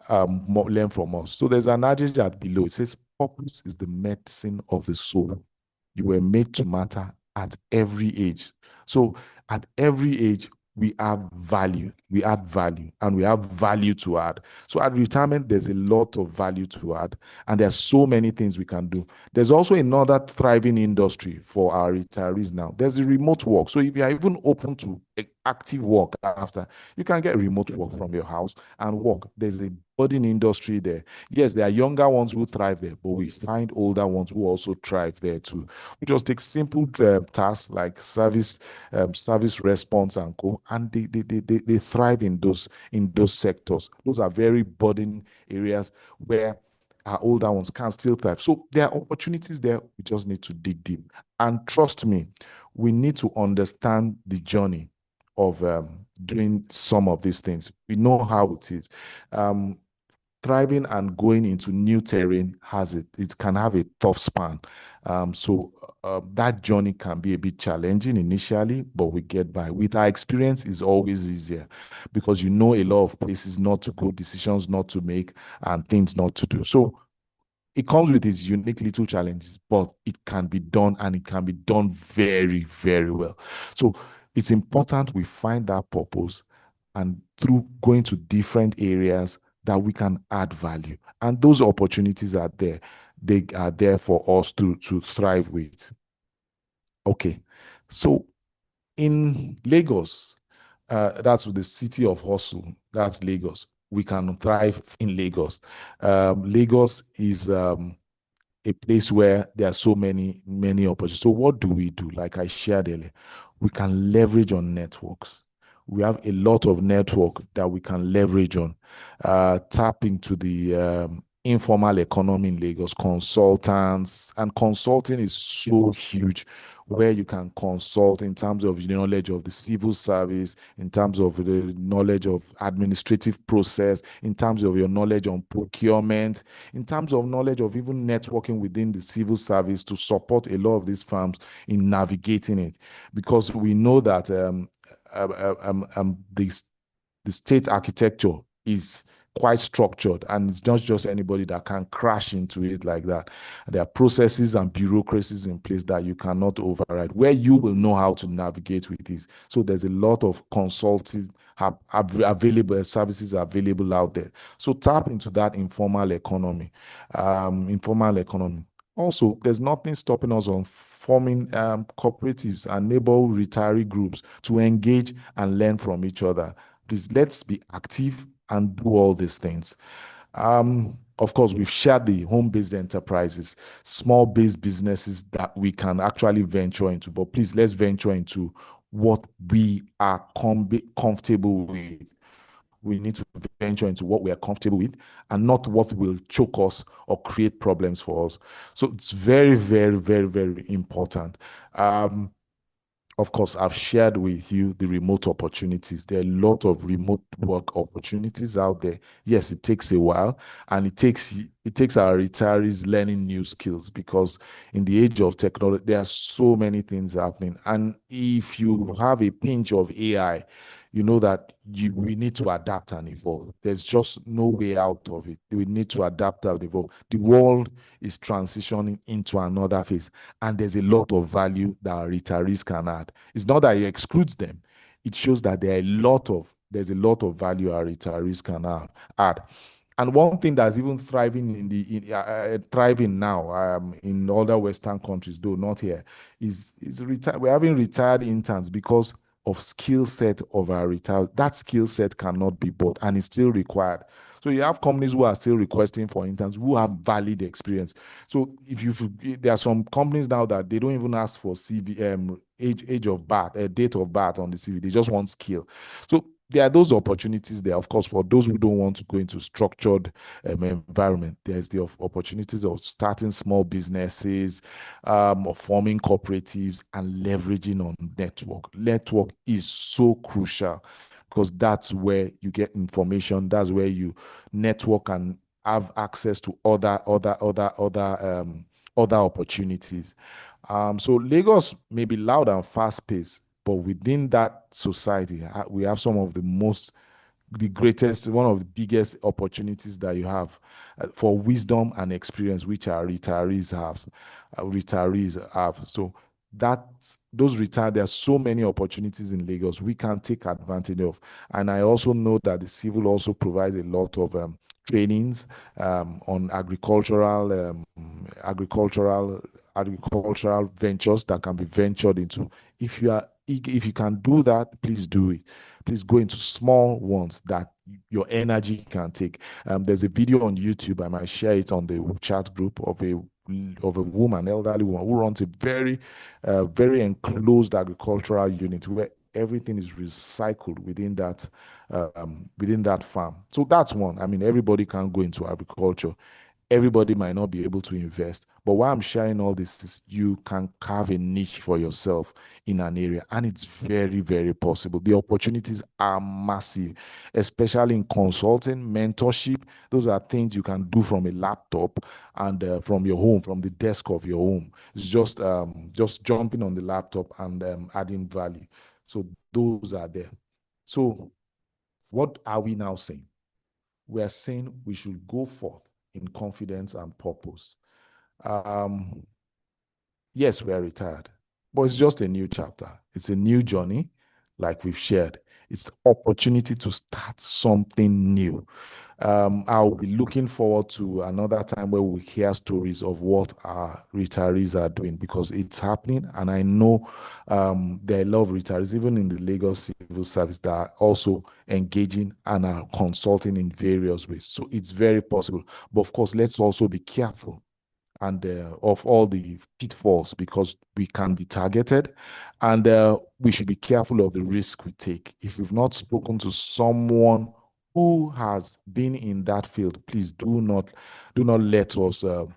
So there's an adage at below. It says, purpose is the medicine of the soul. You were made to matter at every age. So at every age, we add value, and we have value to add. So at retirement, there's a lot of value to add, and there's so many things we can do. There's also another thriving industry for our retirees now. There's the remote work. So if you are even open to active work after, you can get remote work from your house and work. There's a budding industry there. Yes, there are younger ones who thrive there, but we find older ones who also thrive there too. We just take simple tasks like service response and co, and they thrive in those sectors. Those are very budding areas where our older ones can still thrive. So there are opportunities there. We just need to dig deep. And trust me, we need to understand the journey of doing some of these things. We know how it is. Thriving and going into new terrain it can have a tough span. So that journey can be a bit challenging initially, but we get by. With our experience, it's always easier because you know a lot of places not to go, decisions not to make, and things not to do. So it comes with its unique little challenges, but it can be done, and it can be done very, very well. So it's important we find that purpose, and through going to different areas that we can add value. And those opportunities are there. They are there for us to thrive with. Okay. So in Lagos, that's the city of hustle. That's Lagos. We can thrive in Lagos. Lagos is a place where there are so many opportunities. So what do we do? Like I shared earlier, we can leverage on networks. We have a lot of network that we can leverage on. Tap into the informal economy in Lagos, consultants, and consulting is so huge, where you can consult in terms of the knowledge of the civil service, in terms of the knowledge of administrative process, in terms of your knowledge on procurement, in terms of knowledge of even networking within the civil service to support a lot of these firms in navigating it. Because we know that the state architecture is quite structured, and it's not just anybody that can crash into it like that. There are processes and bureaucracies in place that you cannot override, where you will know how to navigate with this. So there's a lot of consulting available, services available out there. So tap into that informal economy. Also, there's nothing stopping us on forming cooperatives and neighborhood retiree groups to engage and learn from each other. Please, let's be active and do all these things. Of course, we've shared the home-based enterprises, small-based businesses that we can actually venture into. But please, let's venture into what we are comfortable with. We need to venture into what we are comfortable with and not what will choke us or create problems for us. So it's very, very, very, very important. Of course, I've shared with you the remote opportunities. There are a lot of remote work opportunities out there. Yes, it takes a while, and it takes our retirees learning new skills, because in the age of technology, there are so many things happening. And if you have a pinch of AI, you know that we need to adapt and evolve. There's just no way out of it. We need to adapt and evolve. The world is transitioning into another phase, and there's a lot of value that our retirees can add. It's not that it excludes them. It shows that there's a lot of value our retirees can add. And one thing that's even thriving thriving now in other Western countries, though not here, is we're having retired interns because of skill set of our retired. That skill set cannot be bought and it's still required. So you have companies who are still requesting for interns who have valid experience. So there are some companies now that they don't even ask for CV, age of birth, date of birth on the CV. They just want skill. So there are those opportunities there. Of course, for those who don't want to go into structured environment, there's the opportunities of starting small businesses, of forming cooperatives, and leveraging on network. Network is so crucial because that's where you get information. That's where you network and have access to other opportunities. So Lagos may be loud and fast paced, but within that society, we have some of the greatest, one of the biggest opportunities that you have for wisdom and experience, which our retirees have. So there are so many opportunities in Lagos we can take advantage of. And I also know that the civil also provides a lot of trainings on agricultural ventures that can be ventured into. If you can do that, please do it. Please go into small ones that your energy can take. There's a video on YouTube. I might share it on the chat group of a woman, elderly woman, who runs a very, very enclosed agricultural unit where everything is recycled within that farm. So that's one. I mean, everybody can go into agriculture. Everybody might not be able to invest, but why I'm sharing all this is you can carve a niche for yourself in an area, and it's very, very possible. The opportunities are massive, especially in consulting, mentorship. Those are things you can do from a laptop and from your home, from the desk of your home. It's just jumping on the laptop and adding value. So those are there. So what are we now saying? We are saying we should go forth in confidence and purpose. Yes, we are retired, but it's just a new chapter. It's a new journey, like we've shared. It's the opportunity to start something new. I'll be looking forward to another time where we hear stories of what our retirees are doing, because it's happening. And I know there are a lot of retirees, even in the Lagos civil service, that are also engaging and are consulting in various ways. So it's very possible. But of course, let's also be careful and of all the pitfalls, because we can be targeted, and we should be careful of the risk we take. If we've not spoken to someone who has been in that field, please do not let us go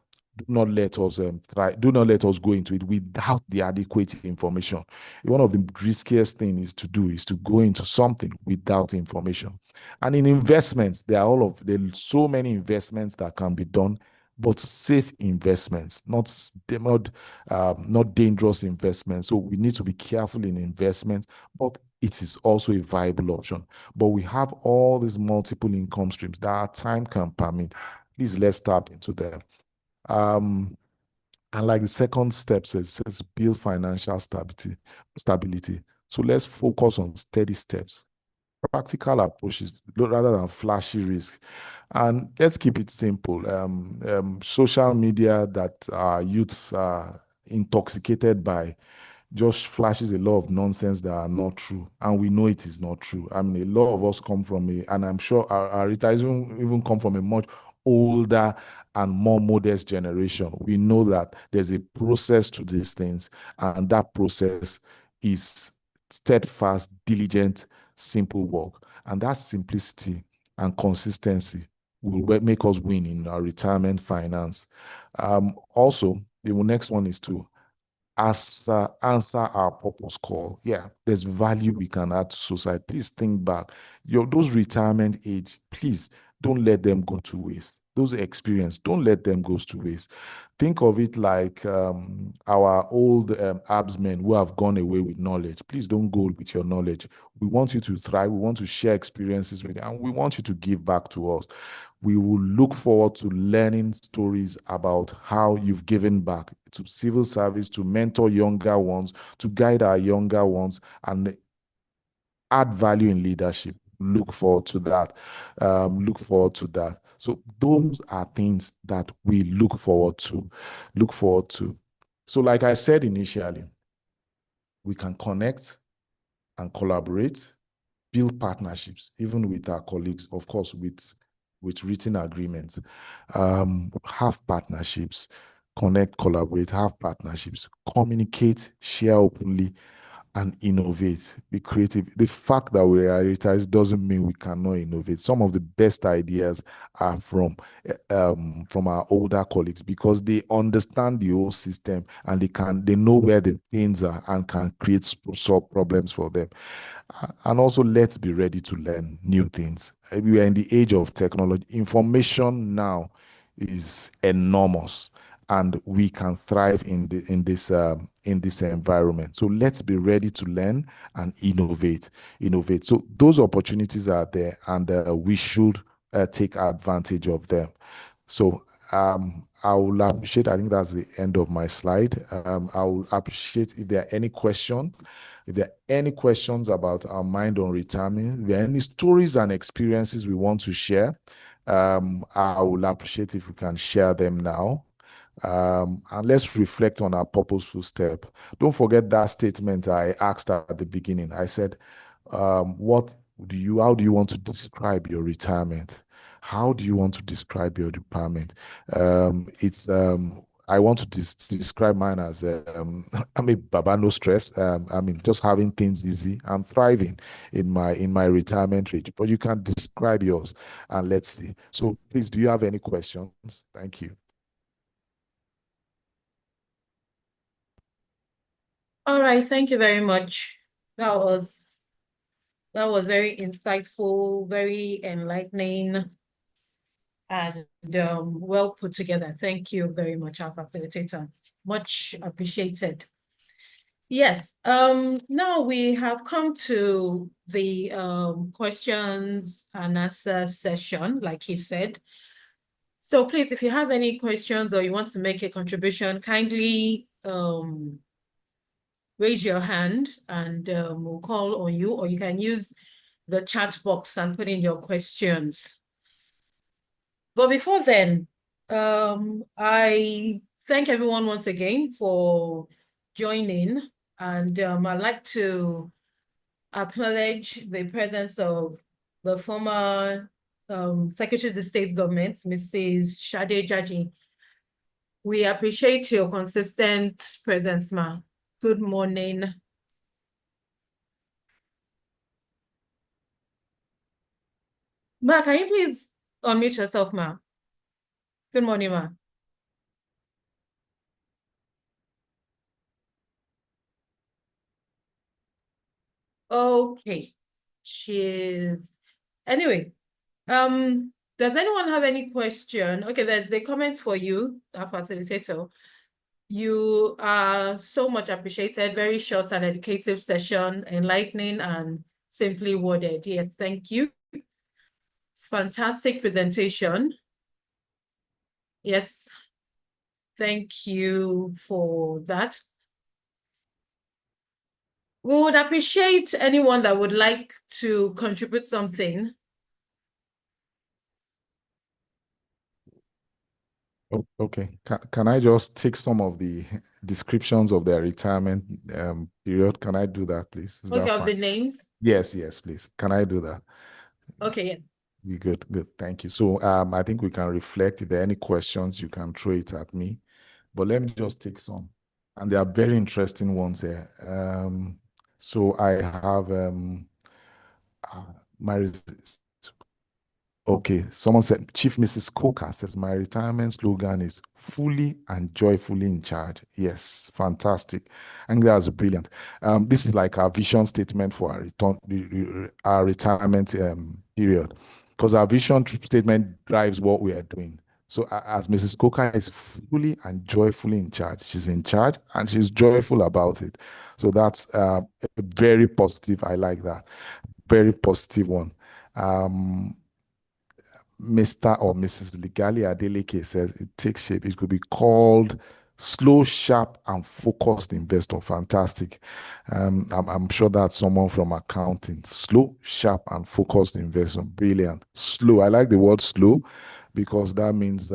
into it without the adequate information. One of the riskiest things is to go into something without information. And in investments, there are so many investments that can be done, but safe investments, not dangerous investments. So we need to be careful in investments, but it is also a viable option. But we have all these multiple income streams that our time can permit. Please, let's tap into them. And like the second step says build financial stability. So let's focus on steady steps, practical approaches rather than flashy risk. And let's keep it simple. Social media that our youth are intoxicated by just flashes a lot of nonsense that are not true, and we know it is not true. I mean, a lot of us come from and I'm sure our retirees even come from a much older and more modest generation. We know that there's a process to these things, and that process is steadfast, diligent, simple work. And that simplicity and consistency will make us win in our retirement finance. Also, the next one is to answer our purpose call. Yeah, there's value we can add to society. Please think back. Those retirement age, please don't let them go to waste. Those experience, don't let them go to waste. Think of it like our old absmen who have gone away with knowledge. Please don't go with your knowledge. We want you to thrive. We want to share experiences with you, and we want you to give back to us. We will look forward to learning stories about how you've given back to civil service, to mentor younger ones, to guide our younger ones, and add value in leadership. Look forward to that. So those are things that we look forward to. So like I said initially, we can connect and collaborate, build partnerships, even with our colleagues, of course, with written agreements, have partnerships, connect, collaborate, have partnerships, communicate, share openly, and innovate, be creative. The fact that we prioritize doesn't mean we cannot innovate. Some of the best ideas are from our older colleagues because they understand the whole system and they know where the pains are and can solve problems for them. And also, let's be ready to learn new things. We are in the age of technology. Information now is enormous, and we can thrive in this environment. So let's be ready to learn and innovate. So those opportunities are there, and we should take advantage of them. So I will appreciate, I think that's the end of my slide. I will appreciate if there are any questions. If there are any questions about our mind on retirement, if there are any stories and experiences we want to share, I will appreciate if we can share them now. And let's reflect on our purposeful step. Don't forget that statement I asked at the beginning. I said, how do you want to describe your retirement? How do you want to describe your retirement? I want to describe mine as I'm a baba, no stress. I mean, just having things easy. I'm thriving in my retirement age. But you can describe yours, and let's see. So please, do you have any questions? Thank you. All right, thank you very much. That was very insightful, very enlightening, and well put together. Thank you very much, our facilitator. Much appreciated. Yes, now we have come to the questions and answer session, like he said. So please, if you have any questions or you want to make a contribution, kindly raise your hand and we'll call on you, or you can use the chat box and put in your questions. But before then, I thank everyone once again for joining, and I'd like to acknowledge the presence of the former Secretary of the State Government, Mrs. Shade Jaji. We appreciate your consistent presence, ma. Good morning. Ma, can you please unmute yourself, ma? Good morning, ma. Okay. Cheers. Anyway, does anyone have any question? Okay, there's a comment for you, our facilitator. You are so much appreciated. Very short and educative session, enlightening and simply worded. Yes, thank you. Fantastic presentation. Yes, thank you for that. We would appreciate anyone that would like to contribute something. Okay. Can I just take some of the descriptions of their retirement period? Can I do that, please? Is Okay, that of fine? the names? Yes, please. Can I do that? Okay, yes. Good. Thank you. So I think we can reflect. If there are any questions, you can throw it at me. But let me just take some. And they are very interesting ones here. So I have my okay, someone said, Chief Mrs. Coker says, my retirement slogan is fully and joyfully in charge. Yes, fantastic. I think that's brilliant. This is like our vision statement for our retirement period, because our vision statement drives what we are doing. So as Mrs. Coker is fully and joyfully in charge, she's in charge and she's joyful about it. So that's a very positive. I like that. Very positive one. Mr. or Mrs. Ligali Adeleke says it takes shape. It could be called slow, sharp, and focused investor. Fantastic. I'm sure that's someone from accounting. Slow, sharp, and focused investor. Brilliant. Slow. I like the word slow because that means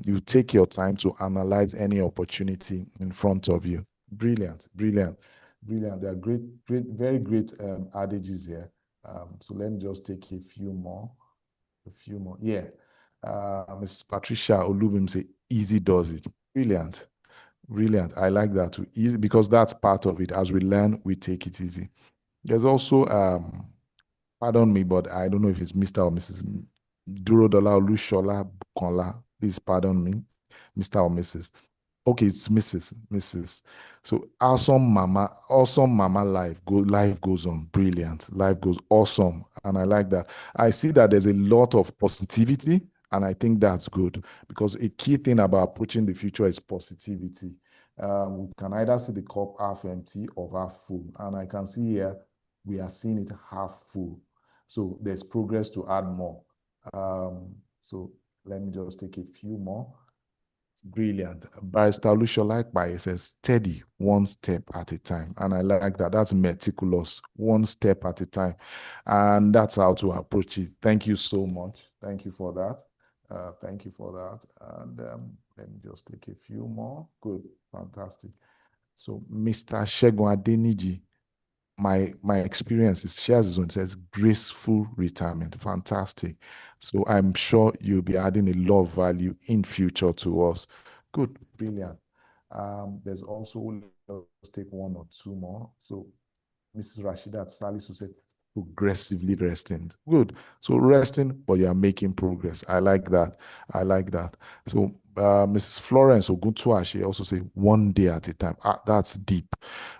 you take your time to analyze any opportunity in front of you. Brilliant, brilliant, brilliant. There are great, very great adages here. So let me just take a few more. Yeah. Ms. Patricia Olubim say, easy does it. Brilliant. Brilliant. I like that too. Easy, because that's part of it. As we learn, we take it easy. There's also, pardon me, but I don't know if it's Mr. or Mrs. Duro Jolaolu Shola Bukola. Please pardon me, Mr. or Mrs. Okay, it's Mrs. So awesome mama life goes on. Brilliant. Life goes awesome. And I like that. I see that there's a lot of positivity, and I think that's good, because a key thing about approaching the future is positivity. We can either see the cup half empty or half full. And I can see here, we are seeing it half full. So there's progress to add more. So let me just take a few more. Brilliant. Barrister Olusolaipaye says, steady, one step at a time. And I like that. That's meticulous, one step at a time. And that's how to approach it. Thank you so much. Thank you for that. Thank you for that. And let me just take a few more. Good. Fantastic. So Mr. Segun Adeniji, my experience is shares his own, says graceful retirement. Fantastic. So I'm sure you'll be adding a lot of value in future to us. Good, brilliant. There's also, let's take one or two more. So Mrs. Rashida Salisu said, progressively resting. Good. So resting, but you are making progress. I like that. I like that. So Mrs. Florence Oguntuashi also say one day at a time. That's deep.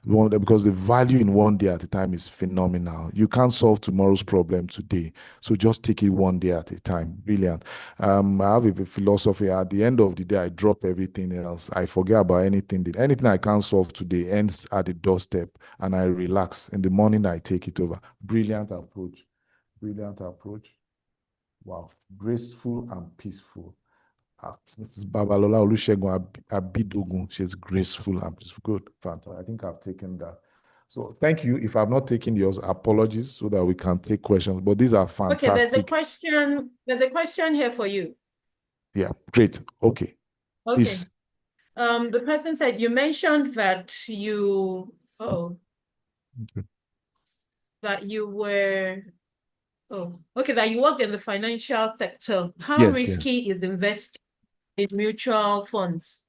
Because the value in one day at a time is phenomenal. You can't solve tomorrow's problem today. So just take it one day at a time. Brilliant. I have a philosophy. At the end of the day, I drop everything else. I forget about anything. Anything I can't solve today ends at the doorstep, and I relax. In the morning, I take it over. Brilliant approach. Brilliant approach. Wow. Graceful and peaceful. Mrs. Babalola Olusegun Abidogun, she's graceful and peaceful. Good. Fantastic. I think I've taken that. So thank you. If I've not taken yours, apologies, so that we can take questions. But these are fantastic. Okay, there's a question here for you. Yeah, great. Okay. Okay. Please. The person said you mentioned that that you were that you worked in the financial sector. How Yes, risky is investing in mutual funds?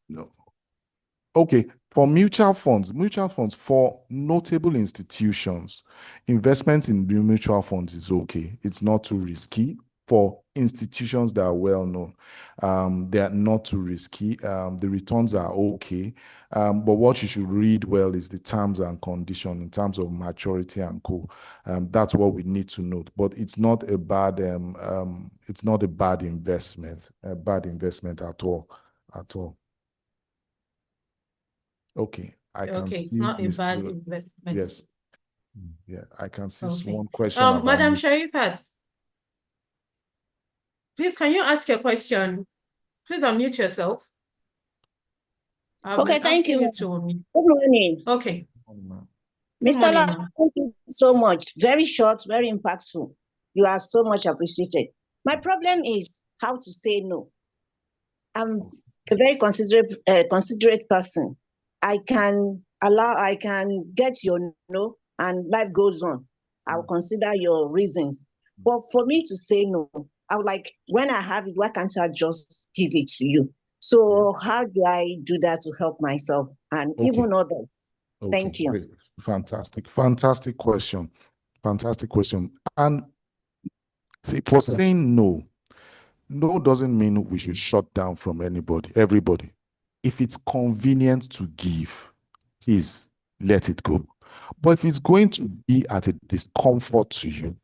No. Okay, for mutual funds for notable institutions, investment in the mutual funds is okay. It's not too risky. For institutions that are well known, they are not too risky. The returns are okay. But what you should read well is the terms and conditions in terms of maturity and co. That's what we need to note. But it's not a bad investment, at all. Okay, I can Okay, see it's not a Miss bad Duro- investment. Yes. Yeah, I can see Okay. one question about Madam Sharikat, please can you ask your question? Please unmute yourself. Okay, thank you. To unmute. Good morning. Okay. Good Mr. morning, Laolu, ma'am. thank you so much. Very short, very impactful. You are so much appreciated. My problem is how to say no. I'm a very considerate person. I can get your no, and life goes on. I'll consider your reasons. But for me to say no, I would like, when I have it, why can't I just give it to you? So how do I do that to help myself and even others? Thank you. Great. Fantastic question. Fantastic question. And see, for saying no doesn't mean we should shut down from everybody. If it's convenient to give, please let it go. But if it's going to be at a discomfort to you,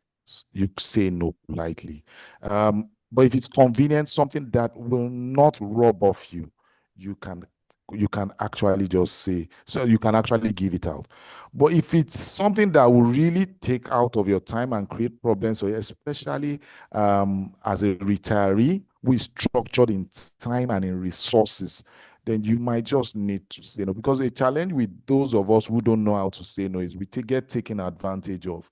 you say no politely. But if it's convenient, something that will not rub off you, you can actually just say, so you can actually give it out. But if it's something that will really take out of your time and create problems, so especially as a retiree who is structured in time and in resources, then you might just need to say no. Because a challenge with those of us who don't know how to say no is we get taken advantage of.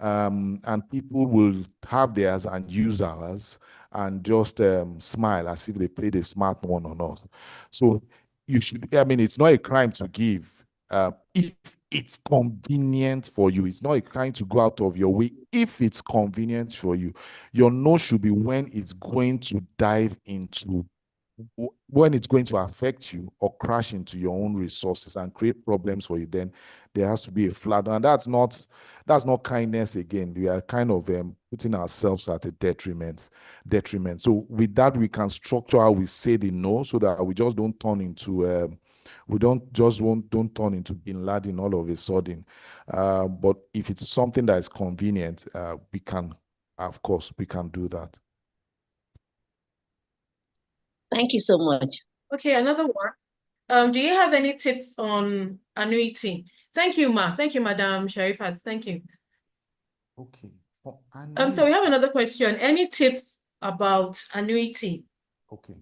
and people will have theirs and use ours and just smile as if they played a smart one on us. So you should, I mean, it's not a crime to give if it's convenient for you. It's not a crime to go out of your way if it's convenient for you. Your no should be when it's going to dive into, when it's going to affect you or crash into your own resources and create problems for you. Then there has to be a flat, and that's not kindness. Again, we are kind of putting ourselves at a detriment. So with that, we can structure how we say the no, so that we just don't turn into don't turn into Bin Laden all of a sudden. But if it's something that is convenient, we can, of course, we can do that. Thank you so much. Okay, another one. Do you have any tips on annuity? Thank you, Ma. Thank you, Madam Sharifat. Thank you. Okay. So we have another question. Any tips about annuity? Okay.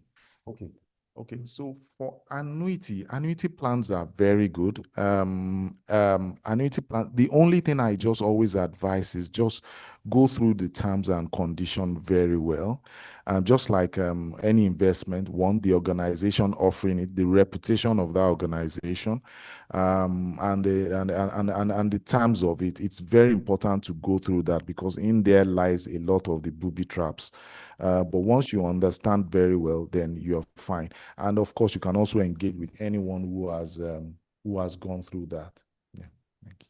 So for annuity plans are very good. Annuity plan. The only thing I just always advise is just go through the terms and condition very well. And just like any investment, one, the organization offering it, the reputation of that organization, and the terms of it. It's very important to go through that, because in there lies a lot of the booby traps. But once you understand very well, then you're fine. And of course, you can also engage with anyone who has gone through that. Yeah, thank you.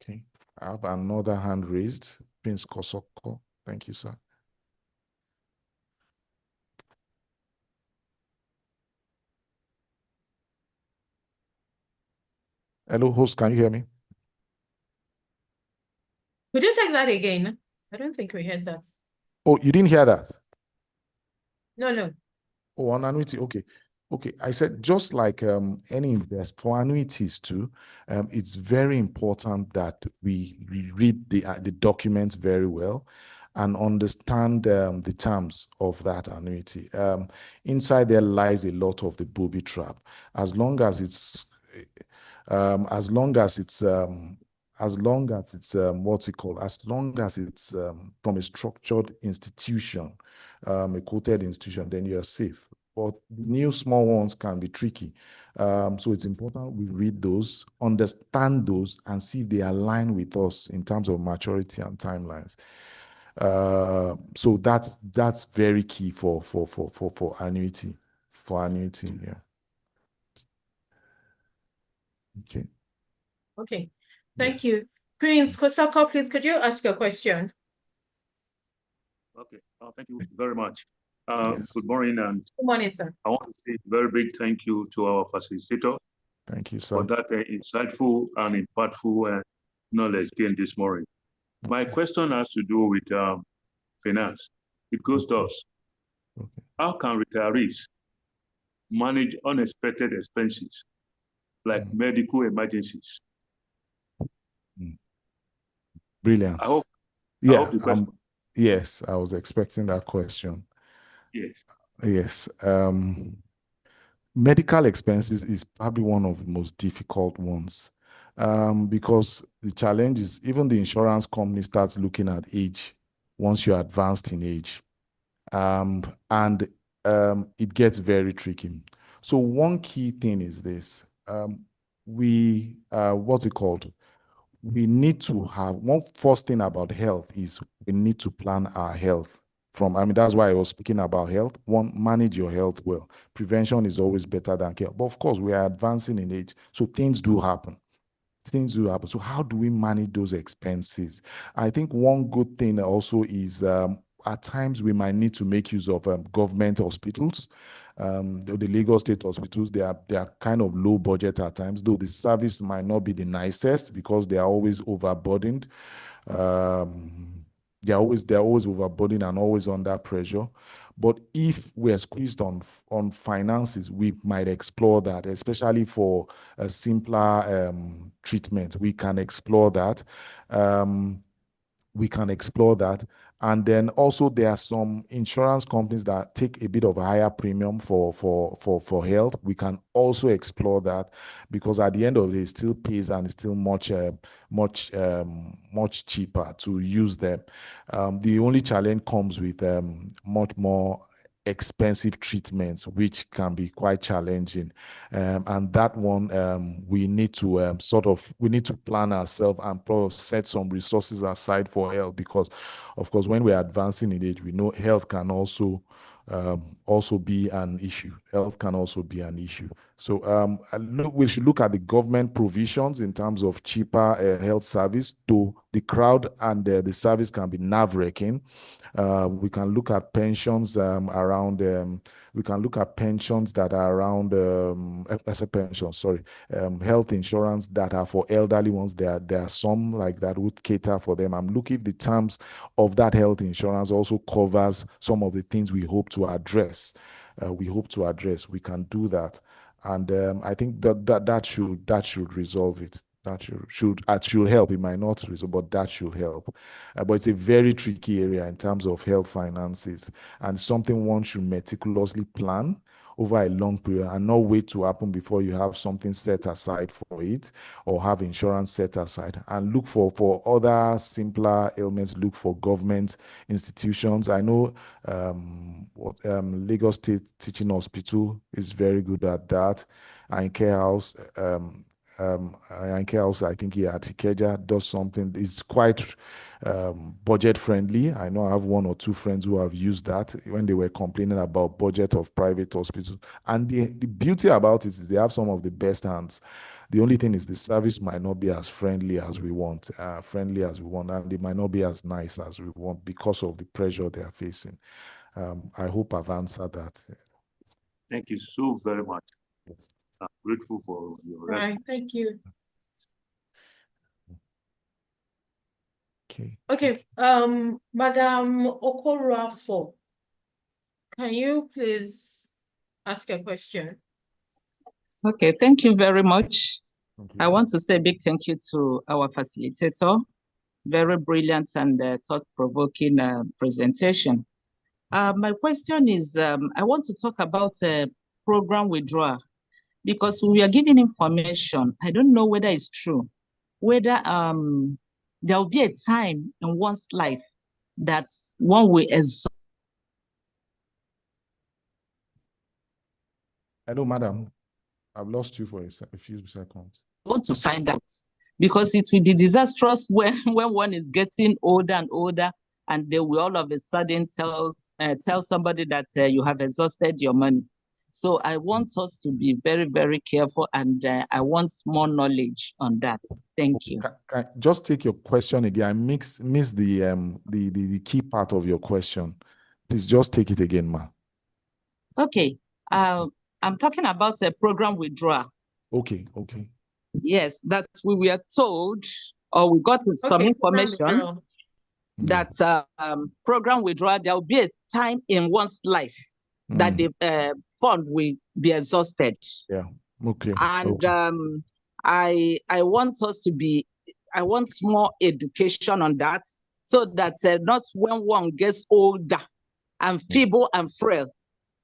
Okay, I have another hand raised, Prince Kosoko. Thank you, sir. Hello, host, can you hear me? Would you take that again? I don't think we heard that. Oh, you didn't hear that? No. Oh, on annuity, okay. I said, just like any invest for annuities too, it's very important that we read the document very well and understand the terms of that annuity. Inside there lies a lot of the booby trap. As long as it's from a structured institution, a quoted institution, then you're safe. But new small ones can be tricky. So it's important we read those, understand those, and see if they align with us in terms of maturity and timelines. So that's very key for annuity. For annuity, yeah. Okay. Thank you. Prince Kosoko, please, could you ask your question? Okay. Thank you very much. Yes. Good morning, and Good morning, sir. I want to say a very big thank you to our facilitator Thank you, sir. for that insightful and impactful knowledge gained this morning. My question has to do with finance. It goes thus. How can retirees manage unexpected expenses like medical emergencies? Brilliant. I hope the question. Yes, I was expecting that question. Yes. Medical expenses is probably one of the most difficult ones, because the challenge is even the insurance company starts looking at age once you're advanced in age, and it gets very tricky. So one key thing is this: what's it called? We need to have one first thing about health is we need to plan our health that's why I was speaking about health. One, manage your health well. Prevention is always better than care. But of course, we are advancing in age, so things do happen. So how do we manage those expenses? I think one good thing also is at times we might need to make use of government hospitals. The Lagos state hospitals, they are kind of low budget at times, though the service might not be the nicest because they are always overburdened. They're always overburdened and always under pressure. But if we're squeezed on finances, we might explore that, especially for a simpler treatment. We can explore that. we can explore that. And then also there are some insurance companies that take a bit of a higher premium for health. We can also explore that, because at the end of the day, it still pays and it's still much cheaper to use them. The only challenge comes with much more expensive treatments, which can be quite challenging, and that one we need to we need to plan ourselves and set some resources aside for health, because of course when we're advancing in age, we know health can also be an issue. Health can also be an issue. So we should look at the government provisions in terms of cheaper health service. Though the crowd and the service can be nerve-wracking, we can look at pensions around. We can look at pensions that are around. I said pensions. Sorry, health insurance that are for elderly ones. There are some like that would cater for them. I'm looking at the terms of that health insurance also covers some of the things we hope to address. We can do that, and I think that should resolve it. That should help. It might not resolve, but that should help. But it's a very tricky area in terms of health finances, and something one should meticulously plan over a long period and not wait to happen before you have something set aside for it, or have insurance set aside. And look for other simpler ailments, look for government institutions. I know Lagos State Teaching Hospital is very good at that. And Care House, I think here at Ikeja does something. It's quite budget friendly. I know I have one or two friends who have used that when they were complaining about budget of private hospitals. And the beauty about it is they have some of the best hands. The only thing is the service might not be as friendly as we want, and they might not be as nice as we want because of the pressure they are facing. I hope I've answered that. Thank you so very much. Yes. I'm grateful for your Right, response. thank you. Okay. Okay, Madam Okoruafo, can you please ask a question? Okay, thank you very much. Thank you. I want to say a big thank you to our facilitator. Very brilliant and thought-provoking presentation. My question is, I want to talk about program withdrawal, because we are giving information. I don't know whether it's true, whether there will be a time in one's life that one will exhaust. Hello, madam. I've lost you for a few seconds. I want to find out, because it will be disastrous when one is getting older and older, and they will all of a sudden tell somebody that you have exhausted your money. So I want us to be very, very careful, and I want more knowledge on that. Thank you. Can just take your question again. I missed the key part of your question. Please just take it again, ma. Okay. I'm talking about a program withdrawal. Okay. Yes, that we were told, or we got some information that program withdrawal, there will be a time in one's life that the fund will be exhausted. Yeah. Okay. And I want more education on that, so that not when one gets older and feeble and frail,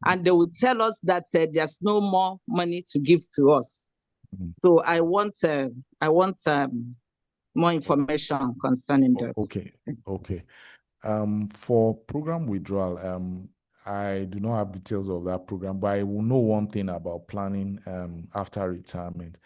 and they will tell us that there's no more money to give to us. So I want more information concerning that. Okay. For program withdrawal, I do not have details of that program, but I will know one thing about planning after retirement.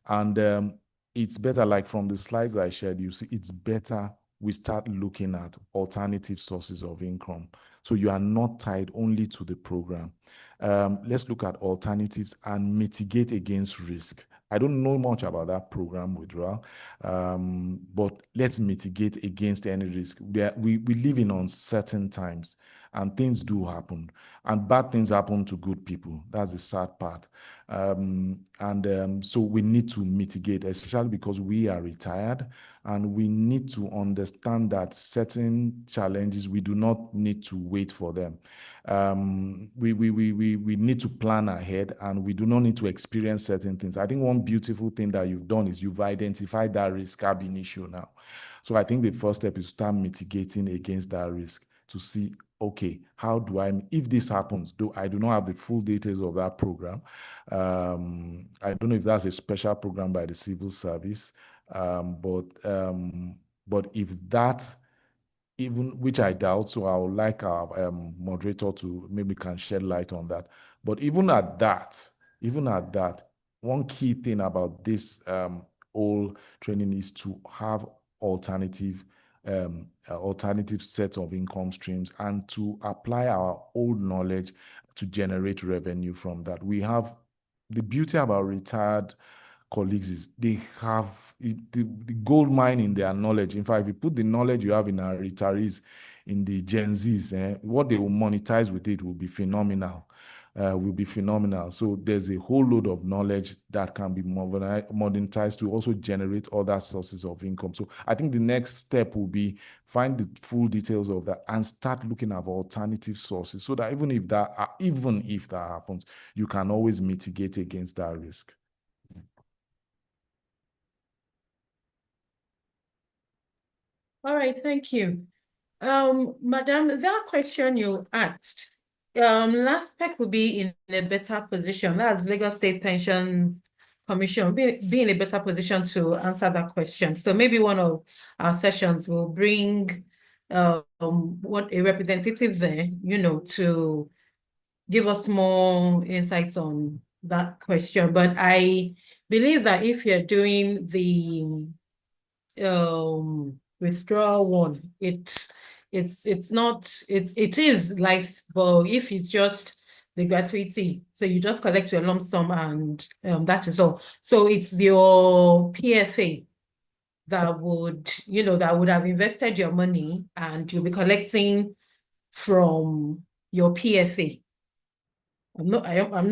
And it's better, like from the slides I shared, you see, it's better we start looking at alternative sources of income. So you are not tied only to the program. Let's look at alternatives and mitigate against risk. I don't know much about that program withdrawal, but let's mitigate against any risk. We live in uncertain times, and things do happen, and bad things happen to good people. That's the sad part. So we need to mitigate, especially because we are retired, and we need to understand that certain challenges, we do not need to wait for them. We need to plan ahead, and we do not need to experience certain things. I think one beautiful thing that you've done is you've identified that risk ab initio now. So I think the first step is to start mitigating against that risk to see, okay, how do if this happens, I do not have the full details of that program. I don't know if that's a special program by the civil service, but if that, even, which I doubt, so I would like our moderator to maybe can shed light on that. But even at that, one key thing about this whole training is to have alternative sets of income streams and to apply our old knowledge to generate revenue from that. We have the beauty about retired colleagues is they have the gold mine in their knowledge. In fact, if you put the knowledge you have in our retirees, in the Gen Zs, what they will monetize with it will be phenomenal. So there's a whole load of knowledge that can be monetized to also generate other sources of income. So I think the next step will be find the full details of that and start looking at alternative sources so that even if that happens, you can always mitigate against that risk. All right, thank you. Madam, that question you asked, LASPEC will be in a better position. That's Lagos State Pensions Commission, be in a better position to answer that question. So maybe one of our sessions will bring a representative there, to give us more insights on that question. But I believe that if you're doing the withdrawal one, it is life, but if it's just the gratuity, so you just collect your lump sum and that is all. So it's your PFA that would have invested your money and you'll be collecting from your PFA. I don't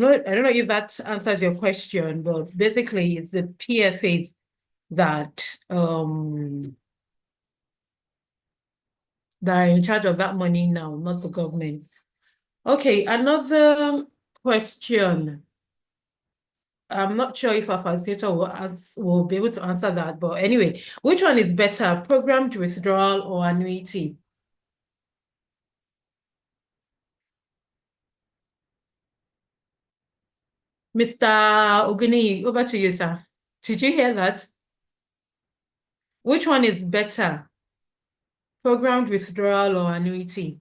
know if that answers your question, but basically it's the PFAs that are in charge of that money now, not the government. Okay, another question. I'm not sure if our facilitator will be able to answer that, but anyway, which one is better, programmed withdrawal or annuity? Mr. Ogunniyi, over to you, sir. Did you hear that? Which one is better, programmed withdrawal or annuity?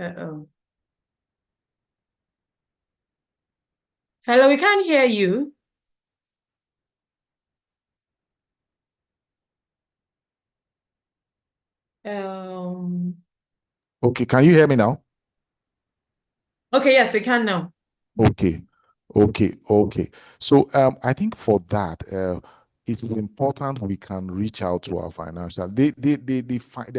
Uh-oh. Hello, we can't hear you. Okay, can you hear me now? Okay, yes, we can now. Okay. So I think for that, it's important we can reach out to our financial. There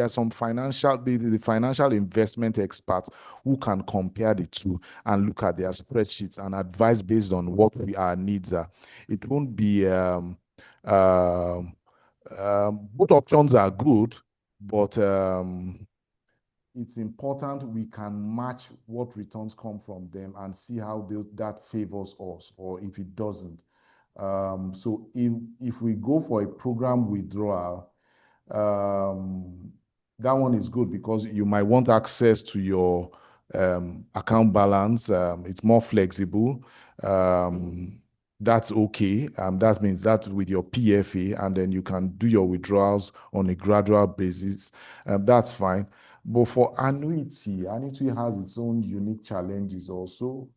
are some the financial investment experts who can compare the two and look at their spreadsheets and advise based on what our needs are. It won't be both options are good, but it's important we can match what returns come from them and see how that favors us or if it doesn't. So if we go for a program withdrawal, that one is good because you might want access to your account balance. It's more flexible. That's okay. That means that with your PFA, and then you can do your withdrawals on a gradual basis. That's fine. But for annuity has its own unique challenges also.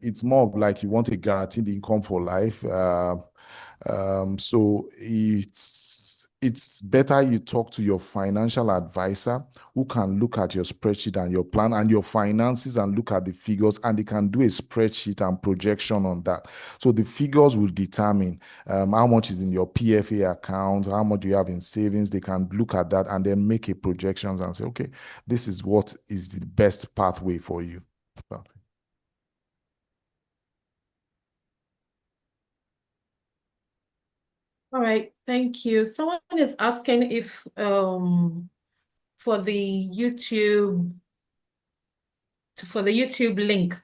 It's more of like you want a guaranteed income for life. So it's better you talk to your financial advisor who can look at your spreadsheet and your plan and your finances and look at the figures, and they can do a spreadsheet and projection on that. So the figures will determine how much is in your PFA account, how much do you have in savings. They can look at that and then make a projections and say, okay, this is what is the best pathway for you. All right, thank you. Someone is asking if for the YouTube link.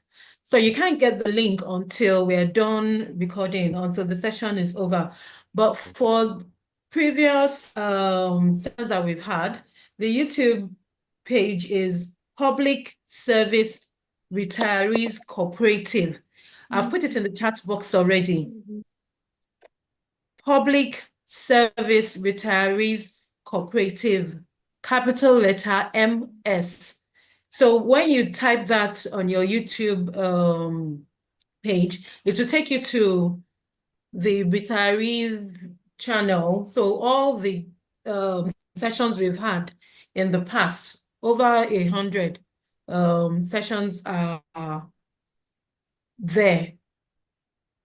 So you can't get the link until we're done recording, until the session is over. But for previous sessions that we've had, the YouTube page is Public Service Retirees Cooperative. I've put it in the chat box already. Public Service Retirees Cooperative, capital letter MS. So when you type that on your YouTube page, it will take you to the retirees channel. So all the sessions we've had in the past, over 100 sessions are there.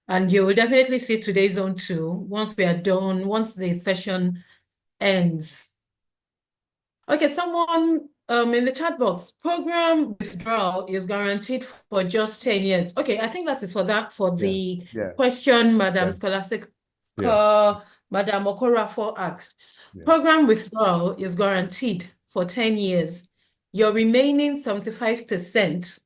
And you will definitely see today's on too, once we are done, once the session ends. Okay, someone in the chat box, program withdrawal is guaranteed for just 10 years. Okay, I think that is for the question Madam Scholastic, Madam Okorafor asked. Program withdrawal is guaranteed for 10 years. Your remaining 75%,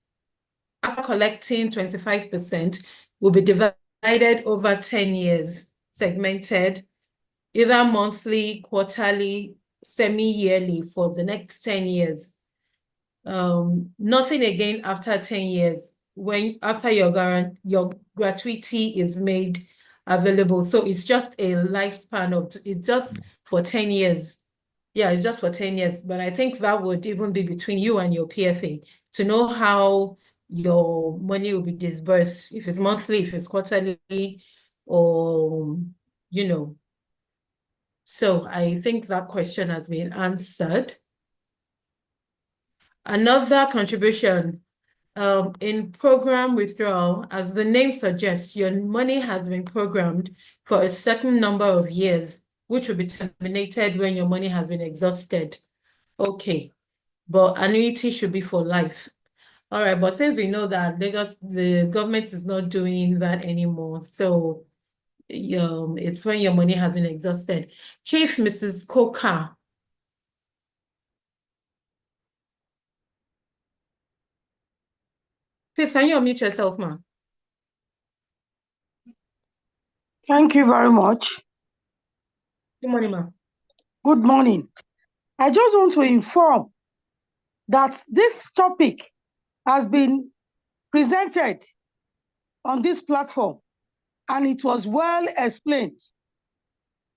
after collecting 25%, will be divided over 10 years, segmented, either monthly, quarterly, semi-yearly for the next 10 years. Nothing again after 10 years, after your gratuity is made available. So it's just a lifespan of, it's just for 10 years. Yeah, it's just for 10 years. But I think that would even be between you and your PFA to know how your money will be disbursed, if it's monthly, if it's quarterly, or, you know. So I think that question has been answered. Another contribution in program withdrawal, as the name suggests, your money has been programmed for a certain number of years, which will be terminated when your money has been exhausted. Okay, but annuity should be for life. All right, but since we know that the government is not doing that anymore, so it's when your money has been exhausted. Chief Mrs. Coker. Please, can you unmute yourself, ma'am? Thank you very much. Good morning, ma'am. Good morning. I just want to inform that this topic has been presented on this platform and it was well explained.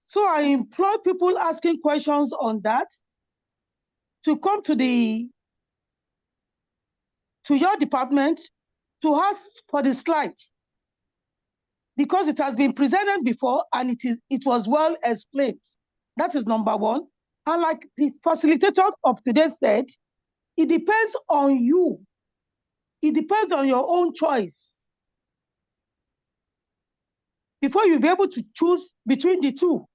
So I implore people asking questions on that to come to your department to ask for the slides, because it has been presented before and it was well explained. That is number one. And like the facilitator of today said, it depends on you. It depends on your own choice before you'll be able to choose between the two.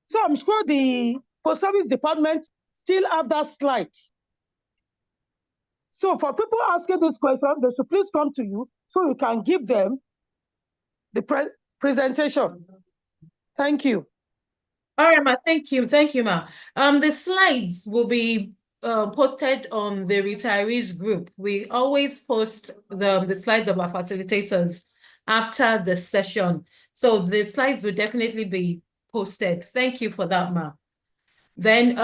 So I'm sure the Post Service Department still have that slide. So for people asking this question, they should please come to you so you can give them the presentation. Thank you. All right, ma. Thank you. Thank you, ma. The slides will be posted on the retirees group. We always post the slides of our facilitators after the session. So the slides will definitely be posted. Thank you for that, ma. Then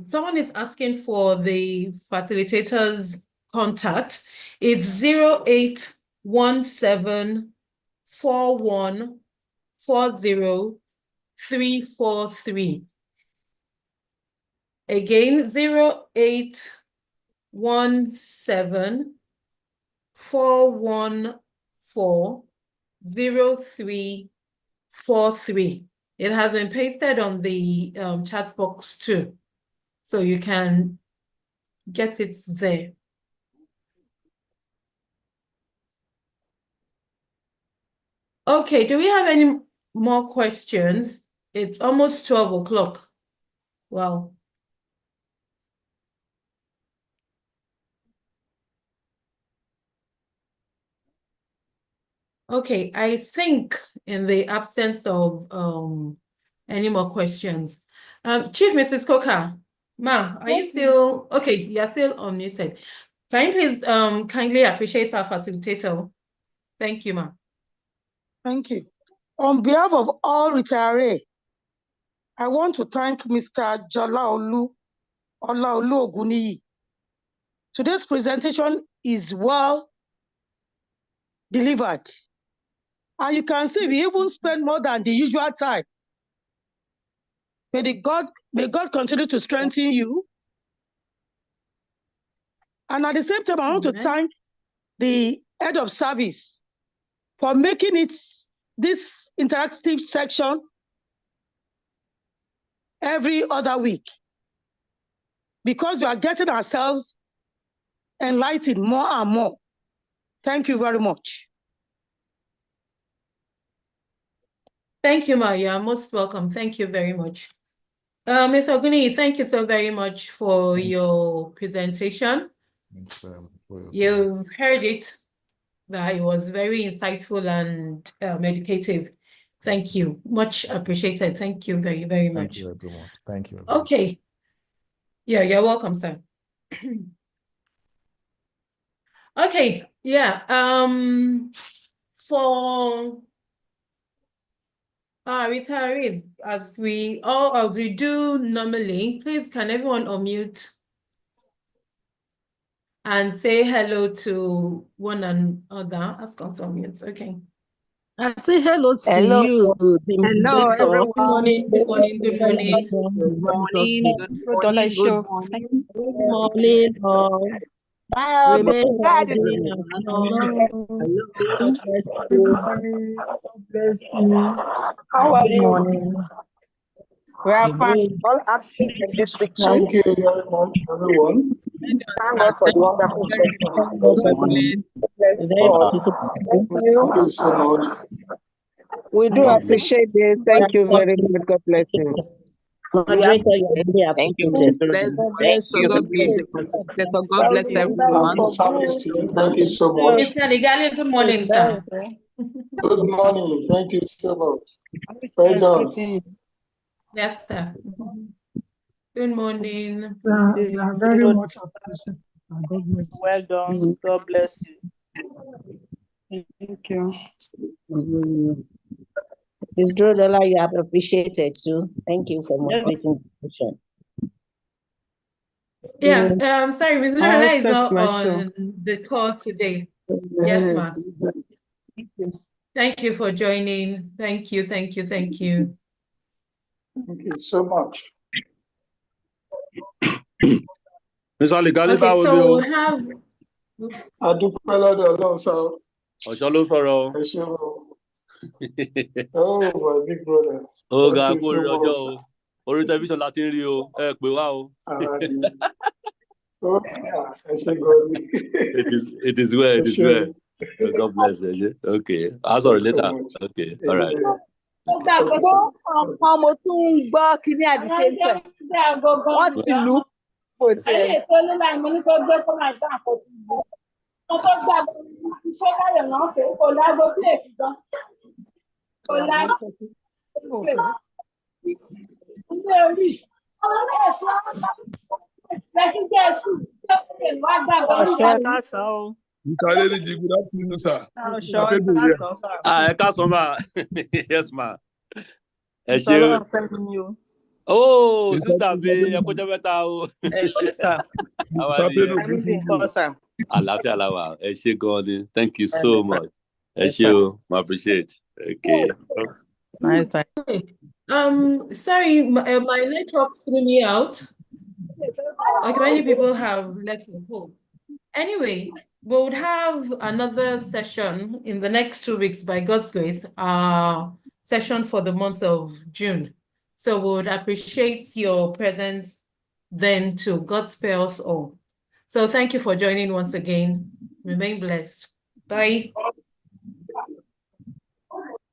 someone is asking for the facilitators contact. It's 08174140 Again, 08174140 It has been pasted on the chat box too, so you can get it there. Okay, do we have any more questions? It's almost 12 o'clock. Wow. Okay, I think in the absence of any more questions, Chief Mrs. Coker, Ma, are you still okay? You're still unmuted. Can you please kindly appreciate our facilitator? Thank you, ma. Thank you. On behalf of all retirees, I want to thank Mr. Jolaolu Ogunniyi. Today's presentation is well delivered. And you can see we even spend more than the usual time. May God continue to strengthen you. And at the same time, I want to thank the head of service for making it this interactive section every other week, because we are getting ourselves enlightened more and more. Thank you very much. Thank you, ma. You are most welcome. Thank you very much. Ms. Ogunniyi, thank you so very much for your presentation. You've heard it, that it was very insightful and educative. Thank you. Much appreciated. Thank you very, very much. Thank you, everyone. Thank you, everyone. Okay. Yeah, you're welcome, sir. Okay, yeah. For our retirees, as we do normally, please can everyone unmute and say hello to one another? Ask us to unmute. Okay. I say hello to Hello. you, the Hello, moderator. everyone. Good morning, good morning, good morning. Good morning. Good morning. Good morning. Good morning, all. Remain God is healthy and strong. God bless you. God bless you. How are Good you? morning. We are fine. All active in this week too. Thank you very much, everyone. Thank God for the wonderful session this morning. Bless God. Thank you so much. We do appreciate this. Thank you very much. God bless you. Moderator, you're really Thank you. appreciated. Bless, God thank bless you. you. God bless the facilitator. God bless And everyone. for service team, thank you so much. Mr. Ligali, good morning, sir. Good morning. Thank you so much. Well done. Yes, sir. Good morning. We are very much appreciated. God bless you. Well done. God bless you. Thank you. Ms. Jolaolu, you are appreciated too. Thank you for moderating the session. Yeah, sorry, Ms. I Jolaolu was is not myself. on the call today. Yes, ma'am. Thank you for joining. Thank you, thank you, thank you. Thank you so much. Mr. Ligali, Okay, báwo ni so o? we have A dúpẹ́ lọ́dọ̀ Ọlọ́run sá o. Ọ̀ṣọ́ ló sọ̀rọ̀ o. Ẹ ṣé o. Oh, my big brother. Ó ga Thank kó you orí so ọjọ́ much. o. Orí tẹlifíṣàn la ti ń rí o. Ẹ pè wá o. Ẹ ṣé gan ni. It is well, it Ẹ is ṣé well. o. God bless you. Okay. I'll sorry Thank you so later. much. Okay. All right. Ó gbàgbọ́ ọ̀pọ̀ mo tún ń gbọ́ kíní at the same time. Wọ́n ti lù ú kò tiẹ̀. Ayé ètò onílà ìmọ̀ ní tó gbé kó máa gbá àkókò ìbò. Wọ́n tó gbà iṣẹ́ láyọ̀ náà pé kò lágbo bí èkì gan. Kò lágbo ilé orí. Ọmọ náà sọ pẹ̀sìdẹ̀ẹ́sì tó lè wá gbàgbọ́ nígbà Ọ̀ṣọ́ kásán o. Mr. Adeliji, good afternoon, sir. Ọ̀ṣọ́ Happy New Year. kásán sir. Ẹ káàsán ma. Yes, ma. Ẹ ṣé Ìṣọ̀lá o. ọ̀fẹ́ mi o. Oh, Mr. sister mi, ẹ Pedro, kó jẹ́ mẹ́ta o. Sir. Àwa Mr. ni Pedro, ẹ. Ẹni good bí nǹkan evening. sir. Àlàáfíà la wà. Ẹ ṣé gan ni. Thank you so much. Ẹ Yes, ṣé sir. o. I appreciate. Okay. Nice time. sorry, my network threw me out. Okay, many people have left the call. Anyway, we would have another session in the next 2 weeks by God's grace, session for the month of June. So we would appreciate your presence then too. God spare us all. So thank you for joining once again. Remain blessed. Bye.